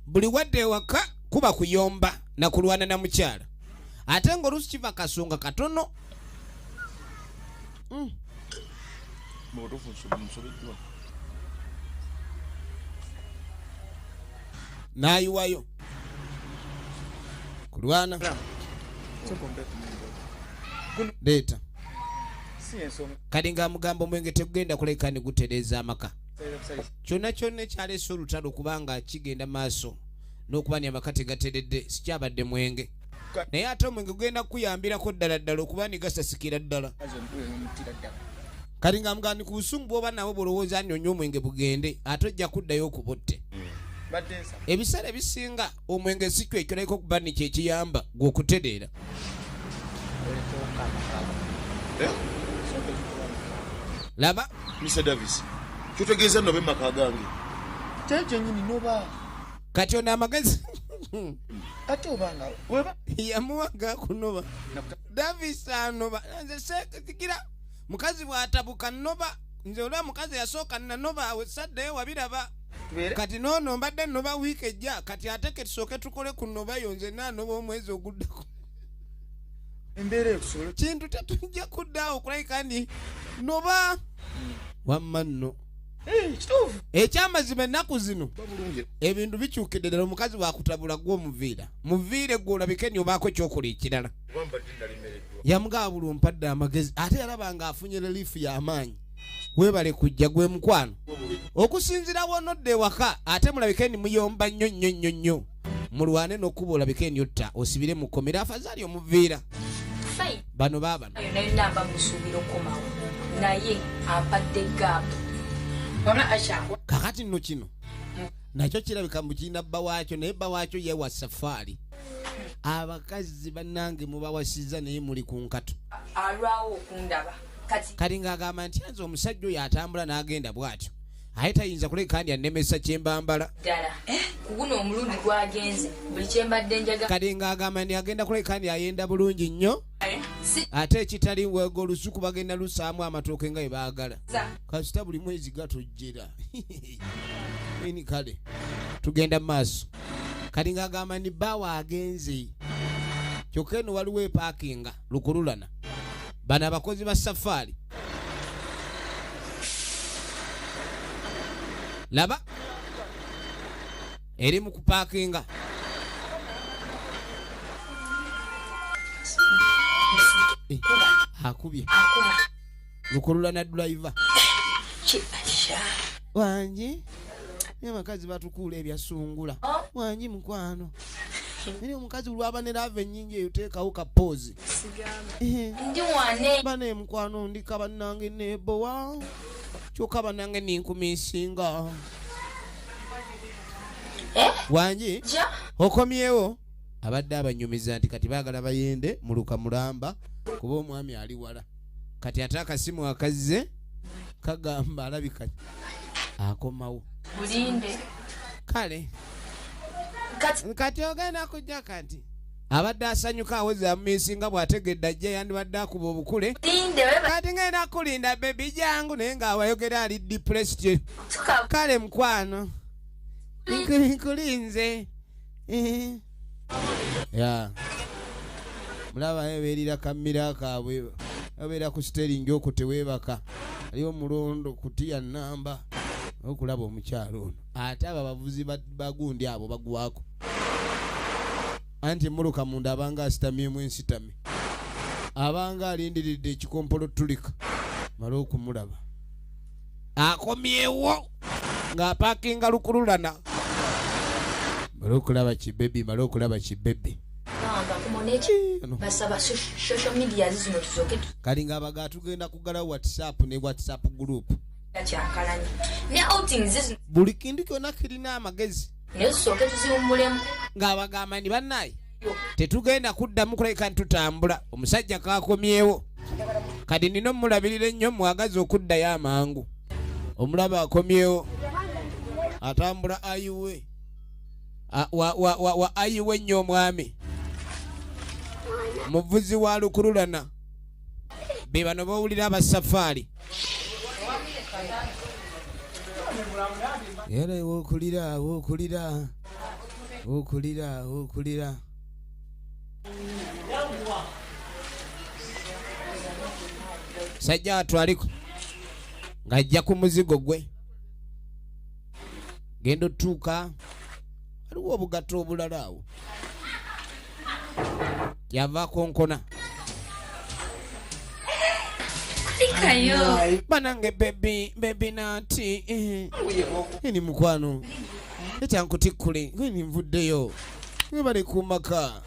buli wadde ewaka kuba kuyomba nakulwana na mukyala ate ng'oluusi kiva kasonga katono nayiwayo kulwana leeta kati nga mugamba omwenge tegugenda kulekani gutereza amaka kyonna kyonna ekyaleese olutalo kubanga kigenda maaso n'okubani amaka tegateredde sikyabadde mwenge naye ate omwenge gugenda kuyambirako ddala ddala okuba ni gasasikira ddala kati nga mugandi ku busungu bwoba nabo bolowooza nnyonnyo omwenge bugende ate ojja kuddayo okubotte ebiseera ebisinga omwenge si kyo ekirabika okuba ni kyekiyamba gw'okutereera laba Mr. Davis kyotegeeza nobe maka gange kyenkyo nyini noba kati ono amagezi ate obanga weba yamuwaga kunoba Davis anoba nze sekikira mukazi bwatabuka noba nze olwa mukazi yasooka nanoba awe saddeyo wabiraba kati noono mbadde noba wiiki ejja kati ate ke tusooke tukole ku nobayo nze naanoba omwezi oguddako embeera ekusobola kintu tetujja kuddaawo okulabika ndi noba wamma nno kituufu ekyamazima ennaku zino ebintu bikyukidde ddala omukazi wakutabula gw'omuviira muviire gwe olabike ni obaako kyokola ekirala yamugaba buli ompadde amagezi ate yalaba nga afunye reliifu y'amaanyi weebale kujja gwe mukwano okusinzira wonodde ewaka ate mulabike ni muyomba nnyo nnyo nnyo nnyo mulwane n'okkuba olabike nyotta osibire mu kkomera afazaali omuviira bano baabano naye namba musuubira okukomawo naye ampadde gaapu kakati nno kino nakyo kirabika mukirina bba waakyo naye bba waakyo yewa safaari abakazi bannange mubawasiza naye muli ku nkato alwawo okundaba kati ng'agamba nti anze omusajja oyo atambula n'agenda bw'atyo aye tayinza kuleka kandi annemesa kyembambala ddala kuguno omulundi gwagenze buli kyembadde njaga kati ng'agamba nti agenda kuleka kandi ayenda bulungi nnyo ate ekitali wego olusuku bagenda lusaamu amatooke nga bwe baagala kasita buli mwezi gatojjera ini kale tugenda mu maaso kati ng'agamba nti baawa agenze kyokka eno waliwo epaakinga lukululana bano abakozi ba safaari laba eri mu kupaakinga akubye lukululana driver wanji abakazi batukuula ebyasungula wanji mukwano naye omukazi lwaba ne laava ennyingi eyo teekawo kapoozi ndi wane bane mukwano ndika bannange neebowa kyokka bannange ninkumisinga wanji okomyewo abadde abanyumiza nti kati baagala bayende mu lukamulamba kuba omwami ali wala kati ate akasimu akazze kagamba alabika akomawo bulinde kale kati ogenda kujja kati abadde asanyuka aweza mumisinga bw'ategedde ajja yandibadde akuba obukule kati ngenda kulinda bebi jangu naye ng'awayogera ali depressed kale mukwano nkulinze ya mulaba ebeerira kammira kaabwe abeera ku siteringi okwo teweebaka aliwo mulondo kutiya namba okulaba omukyalo ono ate abo abavuzi bagundi abo bagwako anti muluka munda abanga asitamyemu ensitami abanga alindiridde ekikompolo tulika mala okumulaba akomyewo ng'apaakinga lukululana mala okulaba kibebi mala okulaba kibebi kali ng'abaga tugenda kugala whatsapp ne whatsapp group buli kintu kyonna kirina amagezi ng'abagamba ni bannaye tetugenda kuddamu kuleka ntutambula omusajja kakomyewo kati nina omulabirira ennyo mwagazi okuddayo amangu omulaba akomyewo atambula ayiwe wa ayiwe nnyo omwami muvuzi wa lukululana be bano bawulira abasafaari era wokulira sajja atwaliko ng'ajja ku muzigo gwe genda otuuka waliwo obugatto obulala awo yava konkona banange bebi nati ini mukwano ekyankutikkule ini nvuddeyo bali kumaka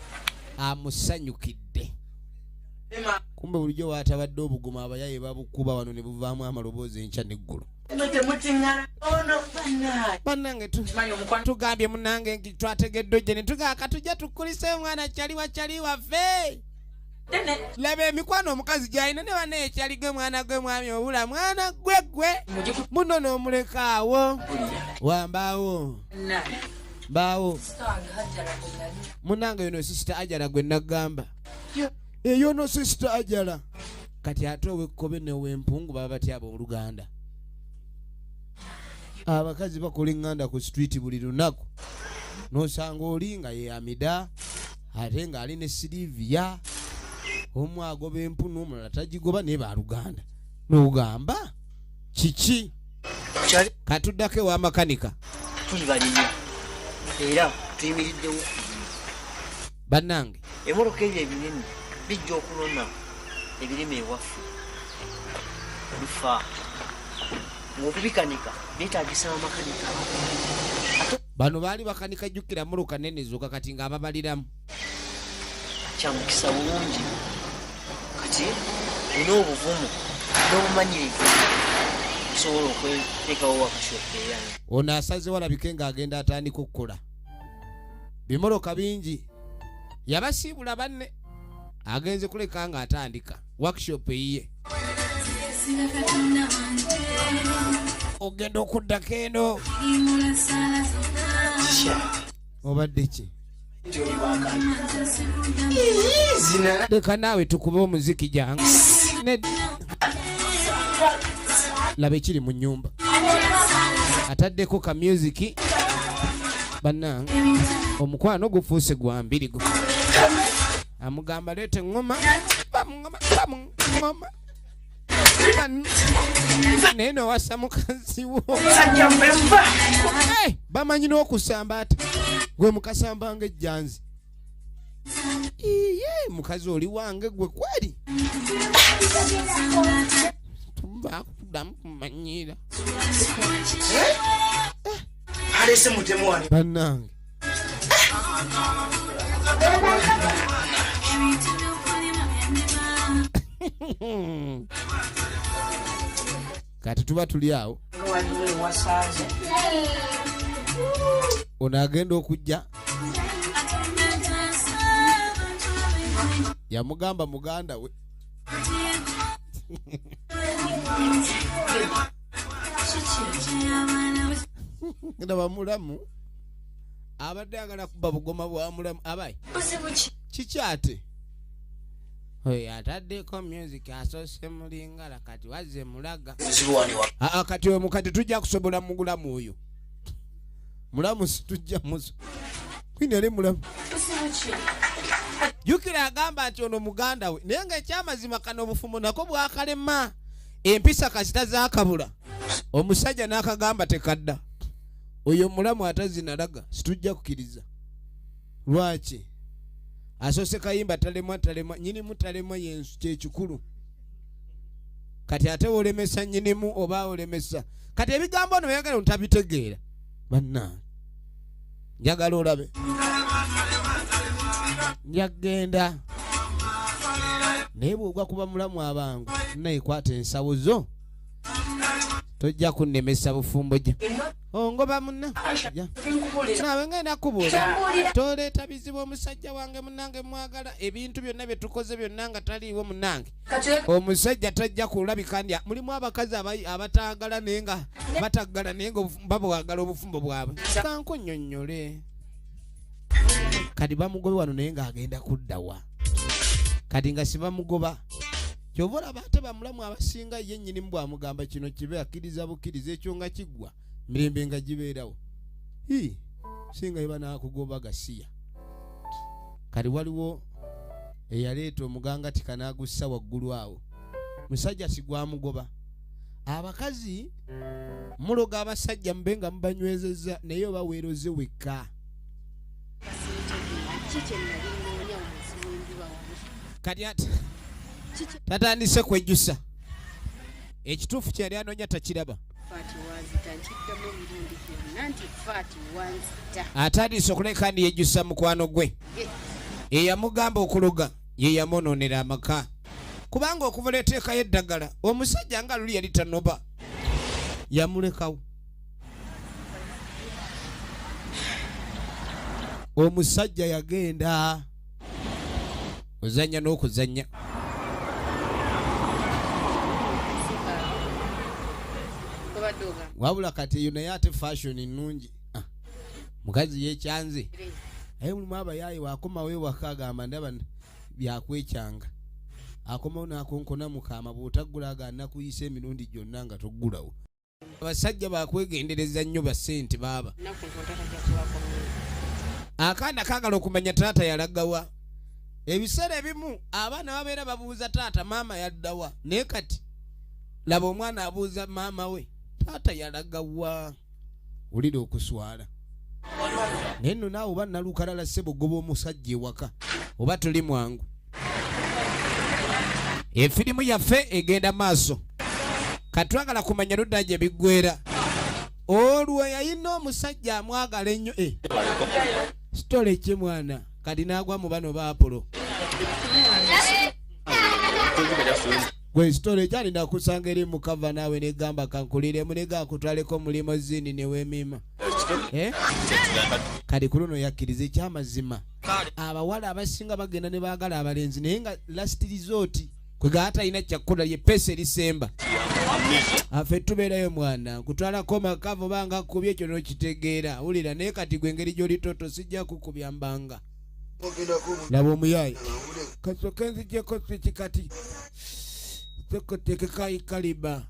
amusanyukidde kumbe bulijjo watabadde obuguma abayaye babukuba wano ne buvaamu amaloboozi enkya neggulu bannange tugambye munange twategedde gye ne tugaka tujja tukulise omwana kyali waffe laba emikwano omukazi gyalina ne bana ekyali gwe mwana gwe mwami obula mwana gwe muno n'omuleka awo wambaawo mbaawo munange yono sisita ajala gwe nagamba eyo no sisita ajala kati ate owekkobe newempungu baba batya abooluganda abakazi bakola eŋŋanda ku street buli lunaku nosanga oli nga ye amida ate ng'ali ne Silivia omu agoba empunu omulala tagigoba naye baluganda nogamba kiki katuddako ewamakanika tuli balimi era tuyimiriddewo bannange emmotoka ebyo ebinene bijja okulona ebirime ewaffe bifa ng'okubikanika neetaagisa amakanika bano baali bakanika jjukira mmoloka nene zokka kati ng'ababaliramu kyamukisa bulungi kati olina obuvumu n'obumanyirivu osobola okweteekawo wakashopu eyange ono asaze walabike ng'agenda atandika okukola bimoloka bingi yabasiibula banne agenze kuleka ng'atandika workshop eyiye ogenda okuddako eno obadde ki leka naawe tukube omuziki jange laba ekiri mu nnyumba ataddeko ka musiki bannange omukwano gufuuse gwambiri gu amugamba leeta eŋŋoma bamungoma naye nowasa mukazi wo bamanyi n'okusamba ate gwe mukasamba ng'ejjanzi iye mukazi oli wange gwe kwali bakuddamu kumanyira alese mutemu wano bannange kati tuba tuli awo ono agenda okujja yamugamba muganda we ndaba mulamu abadde agala kuba bugoma bwa mulamu abayi kiki ate oyo ataddeko music asoose mulingala kati wazze mulaga kati oyo mukati tujja kusobola mugulamu oyo mulamu situjja muso kwini ali mulamu jukira agamba nti ono muganda we naye nga ekyamazima kano obufumo nako bwakalema empisa kasita zaakabula omusajja n'akagamba tekadda oyo mulamu atazinalaga situjja kukiriza lwaki asoose kayimba talemwa nyinimu talemwa yensu kyekikulu kati ate olemesa nyinimu oba olemesa kati ebigambo ono byagala ntabitegeera banna njagala olabe njagenda naye bwogwa kuba mulamu abangu nayikwata ensawo zo tojja kunnemesa bufumbo gye ongoba munna naawe ngenda kubuuza toleeta bizibu omusajja wange munange mwagala ebintu byonna bye tukoze byonna nga taliiwo munange omusajja tajja kulabika ndi mulimu abakazi abataagala naye nga bataggala naye nga babwagala obufumbo bwabwe kankunnyonnyole kati bamugobe wano naye ng'agenda kuddawa kati nga sibamugoba kyova olaba ate bamulamu abasinga ye nnyinimu bwamugamba kino kibe akkiriza bukkiriza ekyo nga kiggwa mirembe nga gibeerawo singa yeba naakugoba gasiya kati waliwo eyaleeta omuganga tikanagussa waggulu awo musajja sigwamugoba abakazi muloga abasajja mube nga mubanywezezza naye oba weeroze wekka kati ate tatandise kwejjusa ekituufu kyali anoonya takiraba atandise okuleka ndi yejjusa mukwano gwe eyamugamba okuluga ye yamonoonera amaka kubanga okuva leteekayo eddagala omusajja nga luli yali tanoba yamulekawo omusajja yagenda ozanya n'okuzanya wabula kati eyo naye ate fashion nnungi mukazi yekyanze aye mulimu abayaayi wakomawo ewaka agamba ndaba byakwekyanga akomawo n'akonkona mukama bw'otaggula agana kuyisa emirundi gyonna nga toggulawo abasajja bakwegendereza nnyo basente baaba akaana kaagala okumanya taata yalagawa ebiseera ebimu abaana babeera babuuza taata maama yaddawa naye kati laba omwana abuuza maama we taata yalagawa wulira okuswala naye nno naawe oba nalukalala ssebo goba omusajja ewaka oba tuli mwangu efirimu yaffe egenda maaso katwagala kumanya ludda gye biggwera olwo yayina omusajja amwagala ennyo sitole kye mwana kati naagwa mu bano ba Apolo gwe sitole kyalina kusanga eri mukava naawe negamba kankuliremu negakutwaleko mulimo zini neweemima kati ku luno yakkiriza ekyamazima abawala abasinga bagenda ne baagala abalenzi naye nga last resort kwe gaatalina kyakkola ye pesa erisemba afe tubeerayo mwana nkutwalako makava obanga kubye ekyo n'okitegeera wulira naye kati gwe engeri gy'olitoto sijja kukubya mbanga laba omuyaayi kasoke nzijjeko siki kati sekotekekayi kaliba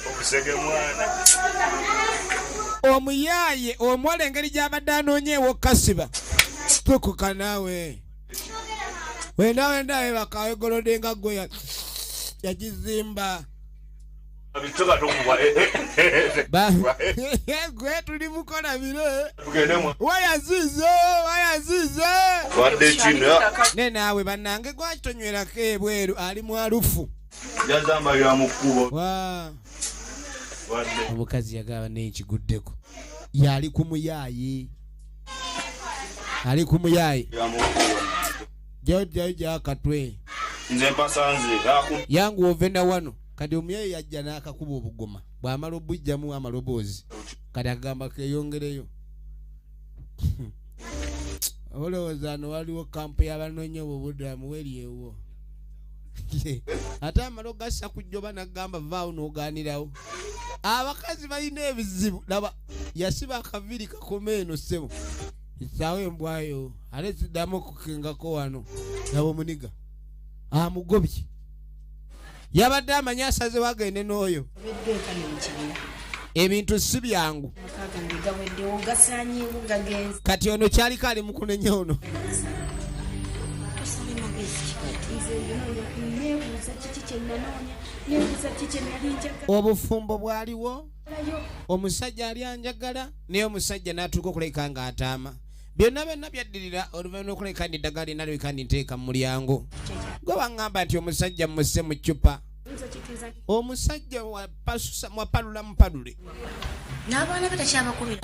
obusege mwana omuyaaye omuwala engeri gy'abadde anoonyeewo kasiba tukuka naawe wendawe bakawe golode nga gwe yagizimba gwe tuli mukola bire wayazize ne naawe bannange gwakitonywerako ebweru ali mwalufu omukazi yagaba nekiguddeko yali ku muyaayi jayo jakatwe nze mpasanze yangu ovenda wano kati omuyaayi yajja n'akakuba obugoma bw'amala obujjamu amaloboozi kati akagamba keyongereyo olowooza ano waliwo kampu y'abanoonya obubudamu weryewo ate amala ogassa ku jjoba nagamba vaawo n'ogaanirawo abakazi balina ebizibu laba yasiba akaviri kakoma eno ssebo isaawo embwayo ate siddamu okukengako wano laba omuniga amugobye yabadde amanyi asaze wagende n'oyo ebintu si byangu kati ono kyaliko ali mukunenya ono obufumbo bwaliwo omusajja ali anjagala naye omusajja n'atuuka okuleka nga ataama byonna byonna byaddirira oluvannyuma lw'okuleka ndi ddagala lina lweka ndi nteeka mu mulyango gwe baŋŋamba nti omusajja musse mu ccupa omusajja wapalula mupalule n'abaana be takyabakubira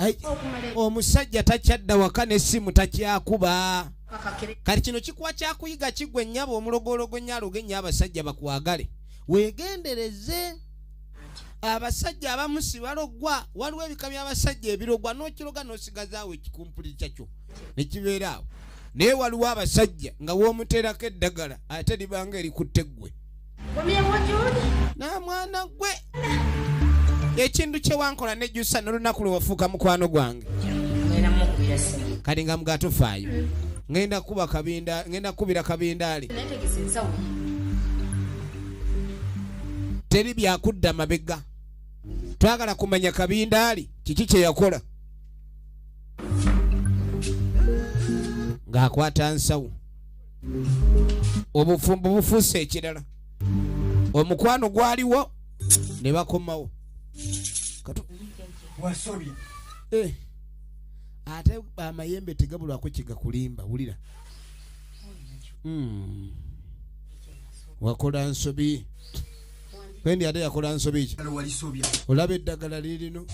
omusajja takyadda waka n'essimu takyakuba kati kino kikuwa kyakuyiga kigwe nnyaba omulogologo nnyaloge nnyo abasajja bakwagale weegendereze abasajja abamu si balogwa waliwo ebika by'abasajja ebirogwa n'okiroga n'osigazaawo ekikumpuli kyakyo ne kibeera awo naye waliwo abasajja nga w'omuteerako eddagala ate libanga erikutte ggwe namwana gwe ekintu kye wankola nejjusa n'olunaku lwe wafuuka mukwano gwange kati nga mugatufaayo ngenda kubira kabindaali teri byakudda mabega twagala kumanya kabindaali kiki kye yakola ng'akwata nsawo obufumbo bufuuse ekirala omukwano gwaliwo ne bakomawo wasobya ate amayembe tegabulwako kigakulimba wulira wakola nsobi kwendi ate yakola nsobi ki olaba eddagala lirino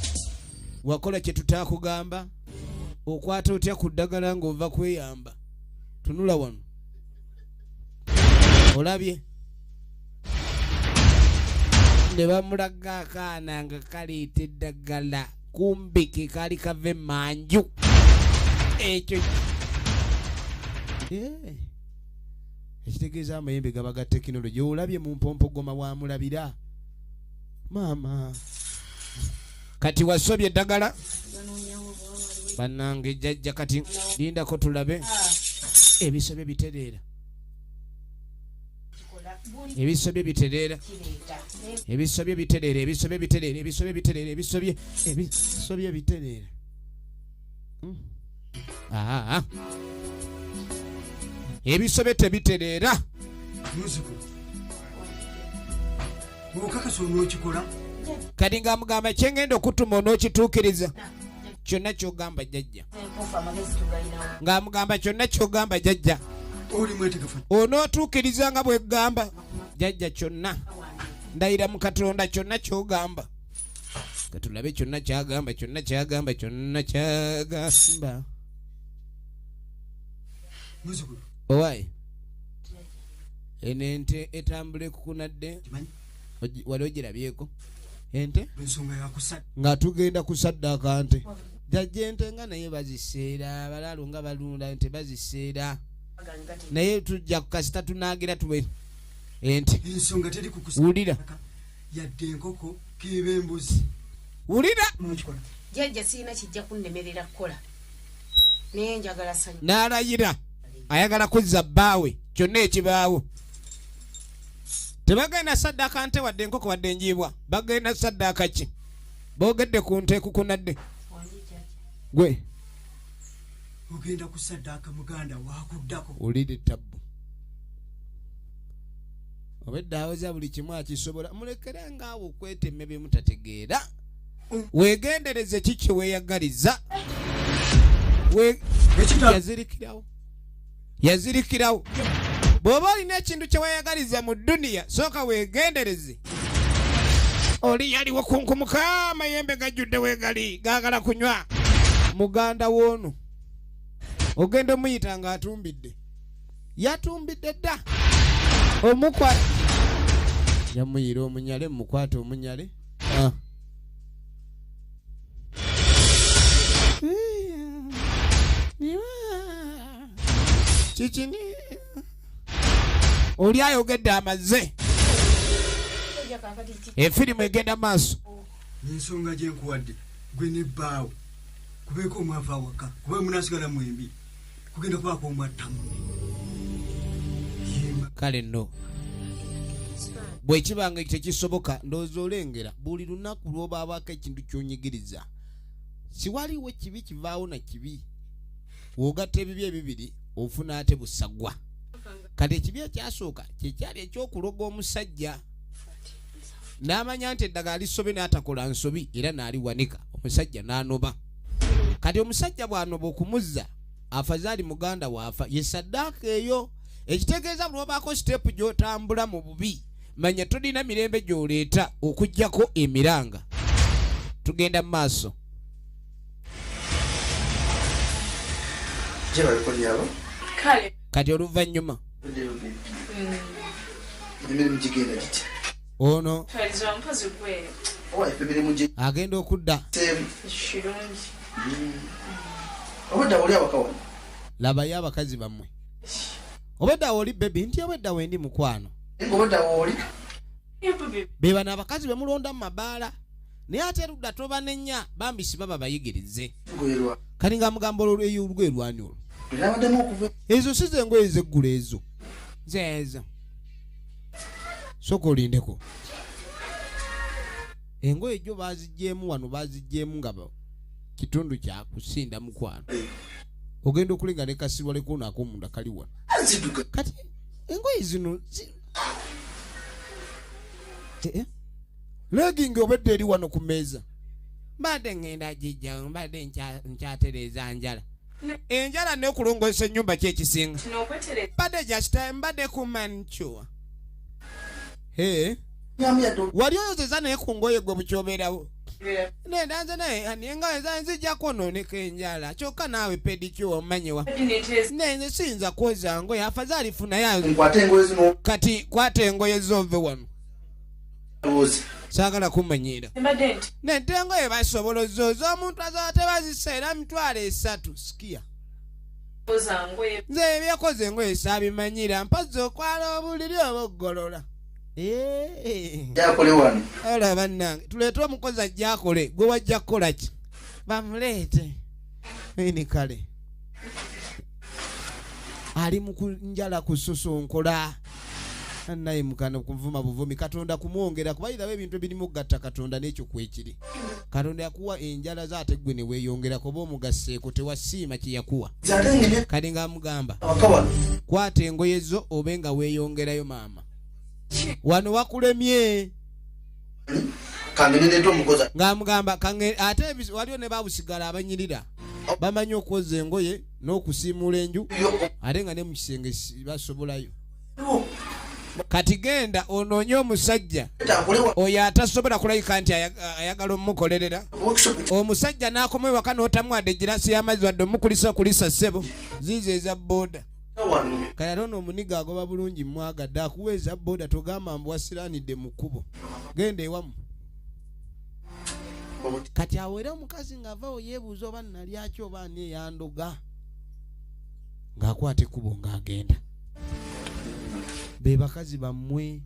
wakola kye tutakugamba okwata otya ku ddagala ng'ova kweyamba tunula wano olabye ne bamulaga akaana nga kaleeta eddagala kumbi ke kaali kava emanju ekyo ekitegeeza amayembe gaba ga tekinologi olabye mu mpompogoma wamulabira maama kati wasobye eddagala bannange jjajja kati lindako tulabe ebisobye bitereera ebisobye bitereera ebisobye bitereera ebisobye bitereera ebisobye bitereera ebisobye bitereera ebisobye tebitereera kati nga mugamba kyengenda okutuma onookituukiriza kyonna kyogamba jjajja nga mugamba kyonna kyogamba jjajja onootuukiriza nga bwegamba jjajja kyonna ndayira mu Katonda kyonna kyogamba katulabe kyonna kyagamba kyonna kyagamba kyonna kyagamba owaye eno ente etambula ekukunadde wali ogirabyeko ente nga tugenda kusaddaaka nte jjajja ente nga naye baziseera abalaalo nga balunda ente baziseera naye tujja kukasita tunaagira tuwe ente wulira yadde enkoko kiba embuzi wulira jjajja siina kijja kunnemerera kukola naye njagala sanyu n'alayira ayagala kuzza bbaawe kyonna ekibaawo tebagenda saddaaka nte wadde enkoko wadde enjiibwa bagenda saddaaka ki boogedde ku nte ekukunadde gwe ogenda kusaddaaka muganda wakuddako wulira ettabbu obeddaawo za buli kimu akisobola mulekere ngaawo okwetemme bye mutategeera weegendereze ki kye weeyagaliza yazirikirawo bw'oba olina ekintu kye weeyagaliza mu dduniya sooka weegendereze oli yaliwo kunkumuka amayembe gajjudde weegali gaagala kunywa muganda woono ogenda omuyita nga atumbidde yatumbidde dda omukwata yamuyira omunyale mukwate omunyale kikini oli ayogedde amaze efirimu egenda maaso n'ensonga gye nkuwadde gwe nebbaawo kubeeko omwava awaka kuba munasigala mwembi kugenda kubaako omwattamu kale nno bwekibanga tekisoboka ndowooza olengera buli lunaku lw'obaabako ekintu ky'onyigiriza siwaliwo kibi kivaawo na kibi w'ogatta ebibi ebibiri ofuna ate busagwa kati ekibi ekyasooka kyekyali ekyokuloga omusajja n'amanya nti eddagala lisobe n'atakola nsobi era n'aliwanika omusajja n'anoba kati omusajja bw'anoba okumuzza afazaali muganda waafa ye saddaaka eyo ekitegeeza bulwobaako siteepu gy'otambula mu bubi manya tolina mirembe gy'oleeta okuggyako emiranga tugenda mu maaso kati oluvannyuma ono agenda okudda labayo abakazi bammwe obeddawo oli bebi nti obeddawo endi mukwano be bano abakazi be mulonda mu mabaala naye ate ludda tobanenya bambisi baba bayigirize kati nga mugamba eyo olugoye lwani olwo ezo si zengoye zeggula ezo zeezo soka olindeko engoye jo bazigjeemu wano bazigjeemu nga kitundu kyakusinda mukwano ogenda okulinga ne kasibwa lekoona ak'omunda kali wano kati engoye zino legingi obedde eri wano ku mmeeza mbadde ngenda jijja mbadde nkyatereza njala enjala n'okulongoosa ennyumba kyekisinga mbadde jasita mbadde kumanchua wali oyozeza naye ku ngoye gwe bukyobeerawo nendanze naye aninga nzija kwonooneka enjala kyokka naawe pedikyuwa omanyiwa nenze siyinza kwoza ngoye afazaali funayo kati kwata engoye zove wano saagala kumanyira nente engoye basobola ozooza omuntu azoba tebaziseera 3 sikia nze ebyekoze engoye saabimanyira mpazza okwala obuliri oba oggolola ola bannange tuleete omukozi ajja akole gwe wajja kukola ki bamuleete ini kale ali mukunjala kususonkola naye mukana kuvuma buvumi katonda kumwongera kubayirawo ebintu ebirimu gatta katonda n'ekyo kwekiri katonda yakuwa enjala zaate gwe ne weeyongera kuba omugaseeko tewasiima kyeyakuwa kale ng'amugamba kwata engoye zo obe nga weeyongerayo maama wano wakulemye ng'amugamba ate waliwo ne babusigala abanyirira bamanyi okwoza engoye n'okusiimula enju ate nga ne mu kisenge basobolayo kati genda onoonye omusajja oyo atasobola kulayika nti ayagala omukolerera omusajja n'akoma ewaka n'otamwadde girasi y'amazzi wadde omukulisa ssebo ziizo eza booda kale ate ono omuniga agoba bulungi mwagadde akuwa eza booda togamba mbu wasiraanidde mu kkubo genda ewamu kati awo era omukazi ng'avaawo yeebuuza oba nnalyaki oba ani eyandoga ng'akwata ekkubo ng'agenda be bakazi bammwe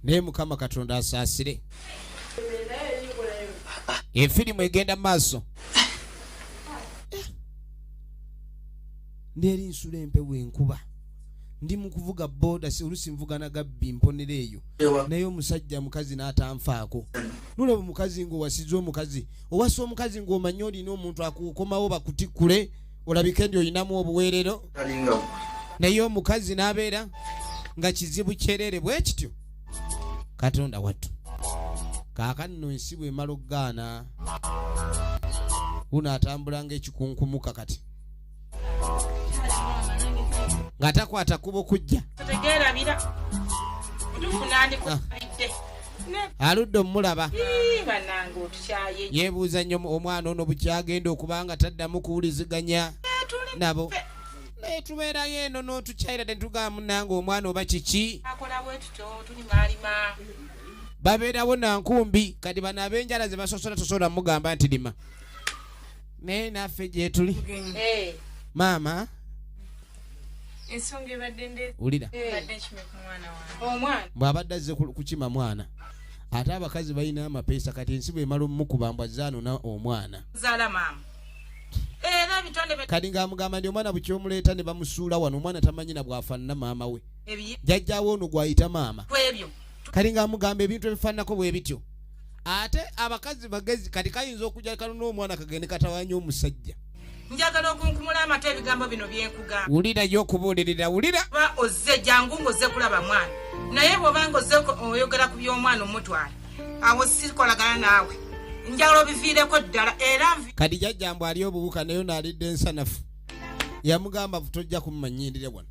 naye mukama katonda asaasire efirimu egenda maaso ndeeri nsula empewo enkuba ndi mu kuvuga booda olusi nvugana gabbi mponera eyo naye omusajja mukazi n'atanfaako nolaba omukazi ng'owasiza omukazi owasa omukazi ng'omanye olina omuntu akukomawo bakutikkule olabike ndi olinamu obuweerero naye omukazi n'abeera nga kizibu kyerere bwe kityo katonda wattu kaakano nno ensi bw'emala okugaana unaatambula ng'ekikunkumuka kati nga takwata kubo kujja aludde omulaba yeebuuza nnyo omwana ono bukyagenda okubanga taddamu kuwuliziganya nabo naye tubeerayo eno n'otukyayira netugamba munange omwana oba kiki babeerawo nankumbi kati bano ab'enjala ze basosola tosobola mugamba nti lima naye naffe gye tuli maama wulira bw'abadde azze kukima mwana ate abakazi balina amapeesa kati ensi bw'emala omukuba mbw azzaanona omwana kati ng'amugamba ndi omwana bukyomuleeta ne bamusuula wano omwana tamanyi na bw'afaanana maama we jjajjaawe ono gw'ayita maama kati ng'amugamba ebintu ebifaananako bwe bityo ate abakazi bagezi kati kayinza okujja kano n'omwana kagende katawanya omusajja njagala okunkumula amata ebigambo bino byenkugamba wulira y'okubuulirira wulira ba ozze jangu ng'ozze kulaba mwana naye bw'obanga ozze oyogera ku by'omwana omutwala awo sikolagana naawe njagala obiviireko ddala era kati jjajjambu ali obuwuka naye naalidde ensanafu yamugamba tojja kumumanyirire wano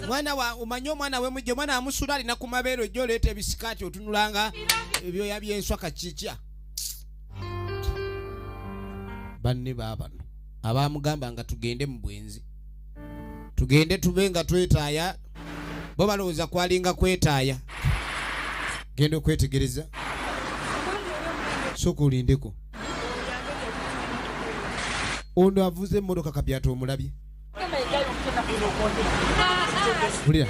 mwana wa omanye omwana we mujje omwana amusula alina ku mabeere ojja oleeta ebisikaati otunulanga ebyoya by'enswa kakikya banne baabano abamugamba nga tugende mu bwenzi tugende tube nga twetaaya bo balowooza kwalinga kwetaaya genda okwetegereza soka olindeko ono avuze emmotoka kapyata omulabye ulira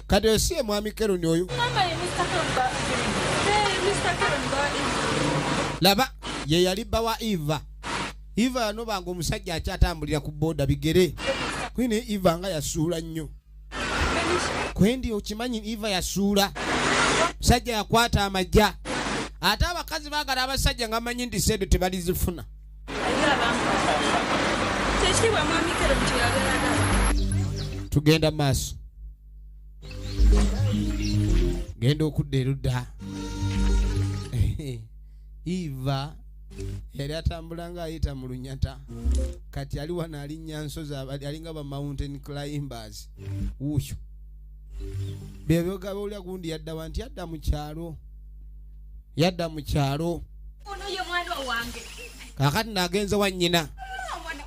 kati osiye mwami Keroni oyo laba ye yali bba wa Eva yano banga omusajja akyatambulira ku booda bigere kwine Eva nga yasuula nnyo kwendi okimanyi Eva yasuula musajja yakwata amajja ate abakazi baagala abasajja nga manyi nti seedo tebalizifuna tugenda maaso genda okudda erudda Eva yali atambula ng'ayita mu lunyata kati ali wano alinnya nsozi alinga ba mountain climbers wuuyo bebyoga bawulira gundi yadda wanti yadda mu kyalo ono ye mwana wange kakati nagenze wa nnyina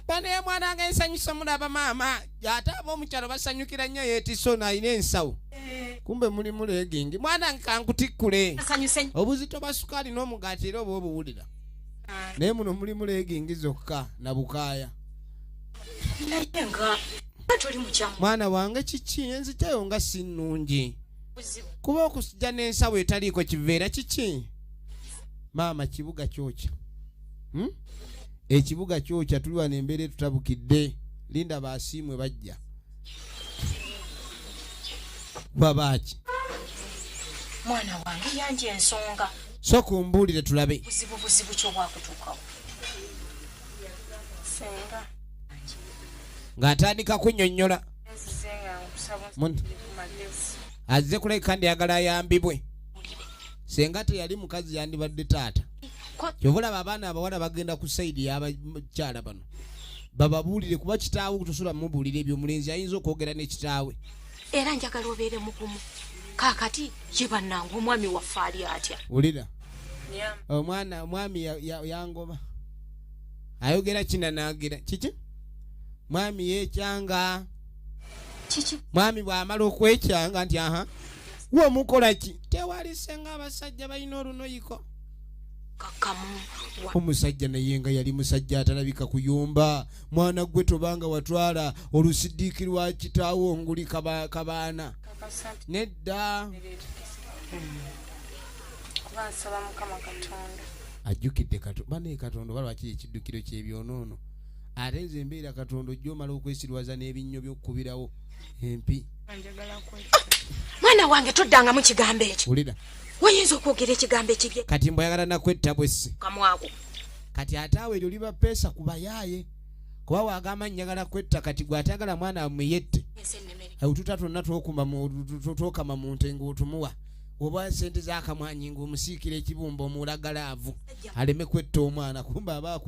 bano ye mwana wange nsanyusa mulaba maama ate ab'omukyalo basanyukira nnyo yeetiso nalina ensawo kumbe muli mulegingi mwana nkangutikkule obuzito bwa sukaali n'omugaati era oba obuwulira naye muno muli mulegingi zokka na bukaaya mwana wange kiki enzitayo nga si nnungi kuba okusijja n'ensawo etaliiko kiveera kiki maama kibuga kyokya ekibuga kyokya tuli wano embeera tutabukidde linda baasiimwe bajja babaki mwana wange yanje ensonga so kumbuulire tulabe buzibu kyo bwakutuukawo senga ng'atandika kunnyonnyola azze kulabika kandi yagala ayambibwe senga teyali mukazi yandibadde taata kyovulaba abaana abawala bagenda ku saidi y'abakyala bano bababuulire kuba kitaawe kutusula mubuulire ebyomulenzi ayinza okwogera ne kitaawe era njagala obeere mugumu kaakati ye bannange omwami waffe ali atya wulira omwami yangoba ayogera kinanaagira kiki mwami yekyanga kiki mwami bw'amala okwekyanga nti aha womukola ki tewalisenga abasajja balina olunoyiko kakamu omusajja naye nga yali musajja atalabika kuyumba mwana gwe tobanga watwala olusidiiki lwa kitaawo onguli kabaana nedda kubansaba mukama katonda ajjukidde bane katonda balwaki ekiddukiro kyebyonoono ate nze embeera katonda ojja omala okwesirwaza n'ebinnyo by'okkubirawo empi mwana wange toddangamu kigambo ekyo wulira wayinza okwogera ekigambo ekibye kati mbwayagala nakwetta bwesi kamwako kati ate awo eryo liba peesa ku bayaaye kuba wagamba njagala kwetta kati gwe atagala mwana amuyette tuta tonna twokama mu nte ng'otumuwa oba sente z'akamwanyi ng'omusiikira ekibumba omulagalaavu aleme kwetta omwana kumba aba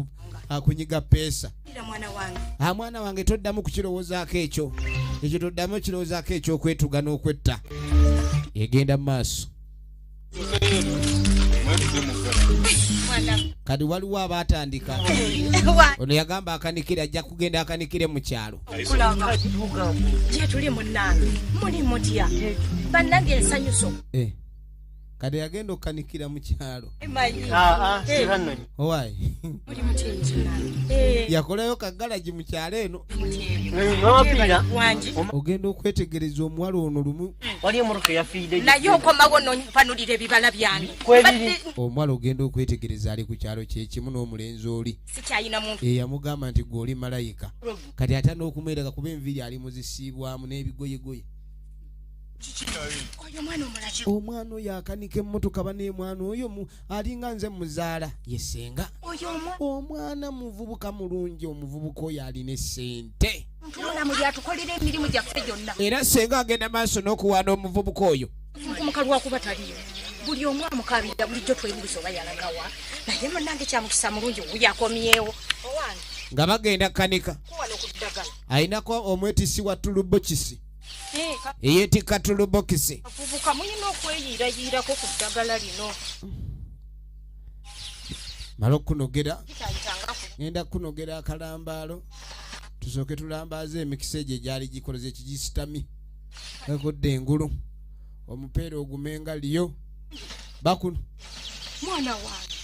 akunyiga peesa mwana wange toddamu kukirowoozaako ekyo toddamu okirowoozaako ekyokwetuga n'okwetta egenda mu maaso kati waliwo abatandika ono yagamba akanikire ajja kugenda akanikire mu kyalo gye tuli munnange muli mutya bannange ensanyuso kati yagenda okukanikira mu kyalo owaayi yakolayo kagalagi mu kyalo eno ogenda okwetegereza omuwala ono lumu naye okomawo nonpanulira ebibala byange omuwala ogenda okwetegereza ali ku kyalo kyekimu n'omulenzi oli eyamugamba nti gwe oli malayika kati ate n'okumwereka kuba enviri ali muzisiibwamu n'ebigoyegoye omwana oyo akanika emmotoka banemwana oyo alinga nze muzaala yesenga omwana muvubuka mulungi omuvubuka oyo alina essente era senga agenda maaso n'okuwaana omuvubuka oyo mukalwakuba taliyo buli omu amukabira bulijjo twebuuza oba yalagawa naye munange kyamukisa mulungi yakomyewo nga bagenda kanika ayinako omwetisi wa tulubokisi eyeetikka tulubokisi avubuka muyina okweyirayirako ku ddagala lino mala okunogera ngenda kunogera akalambaalo tusooke tulambaaze emikisa egyo egyali gikoleze ekigisitami ekodde engulu omupeera ogumenga liyo bakuno mwana wange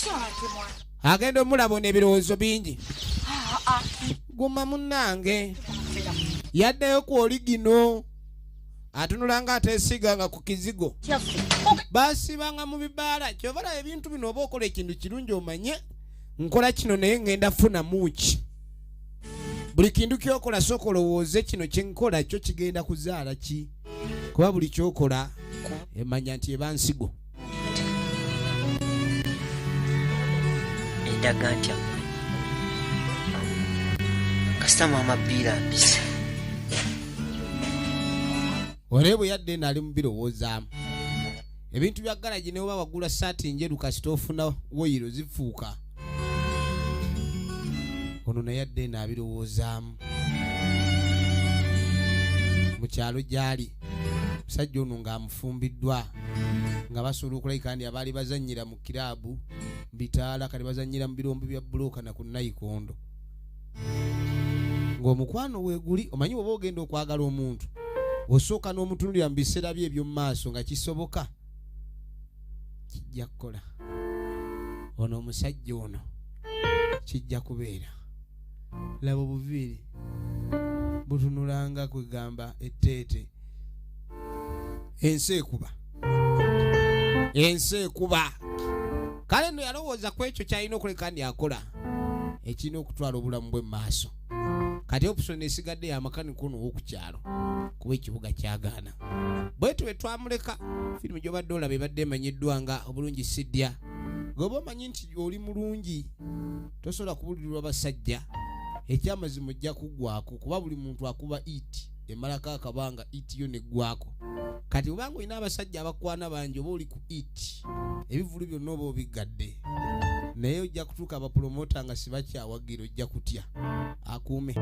saati mwana agenda omulabo n'ebirowoozo bingi guma munnange yaddayo ku oli gino atunulanga ateesiganga ku kizigo baasibanga mu bibaala kyobalaba ebintu bino oba okola ekintu kirungi omanye nkola kino naye ngenda funamu ki buli kintu kyokola sooka olowooze kino kyenkola kyo kigenda kuzaala ki kuba buli kyokola emanya nti eba nsigo endaga ntya kasitamu amabiira mbisa ole bwe yadde naali mu birowoozaamu ebintu bya garage ne oba wagula saati njeru kasita ofuna woyiro zifuuka. Ono naye adde n'abirowoozaamu mu kyalo gyali musajja ono ng'amufumbiddwa nga basobola okulabika kandi abaali bazannyira mu kiraabu bitaala kale bazannyira mu birombe bya bulooka na ku nayikondo ng'omukwano weeguli. Omanyi oba ogenda okwagala omuntu osooka n'omutunulira mu biseera bye eby'omu maaso nga kisoboka kijja kukola. Ono omusajja ono kijja kubeera laba obuviiri butunulanga kwegamba etteete. Ensi ekuba kale no yalowooza ku ekyo kyalina okuleka ndi akola ekirina okutwala obulamu bwe mu maaso. Kati opusoni esigadde yamakanika ono ow'okukyalo kuba ekibuga kyagaana. Bwetu bwe twamuleka firimu gy'obadde olaba ebadde emanyiddwa nga Obulungi Sidya. Goba omanyi nti oli mulungi tosobola kubulirirwa basajja ekyamazima ojja kuggwako kuba buli muntu akuba iti emalako akabanga iti yo neggwako. Kati obanga olina abasajja abakwana bangi oba oli ku iti ebivulu byonna oba obigadde naye ojja kutuuka abapromota nga sibakyawagira ojja kutya akuume.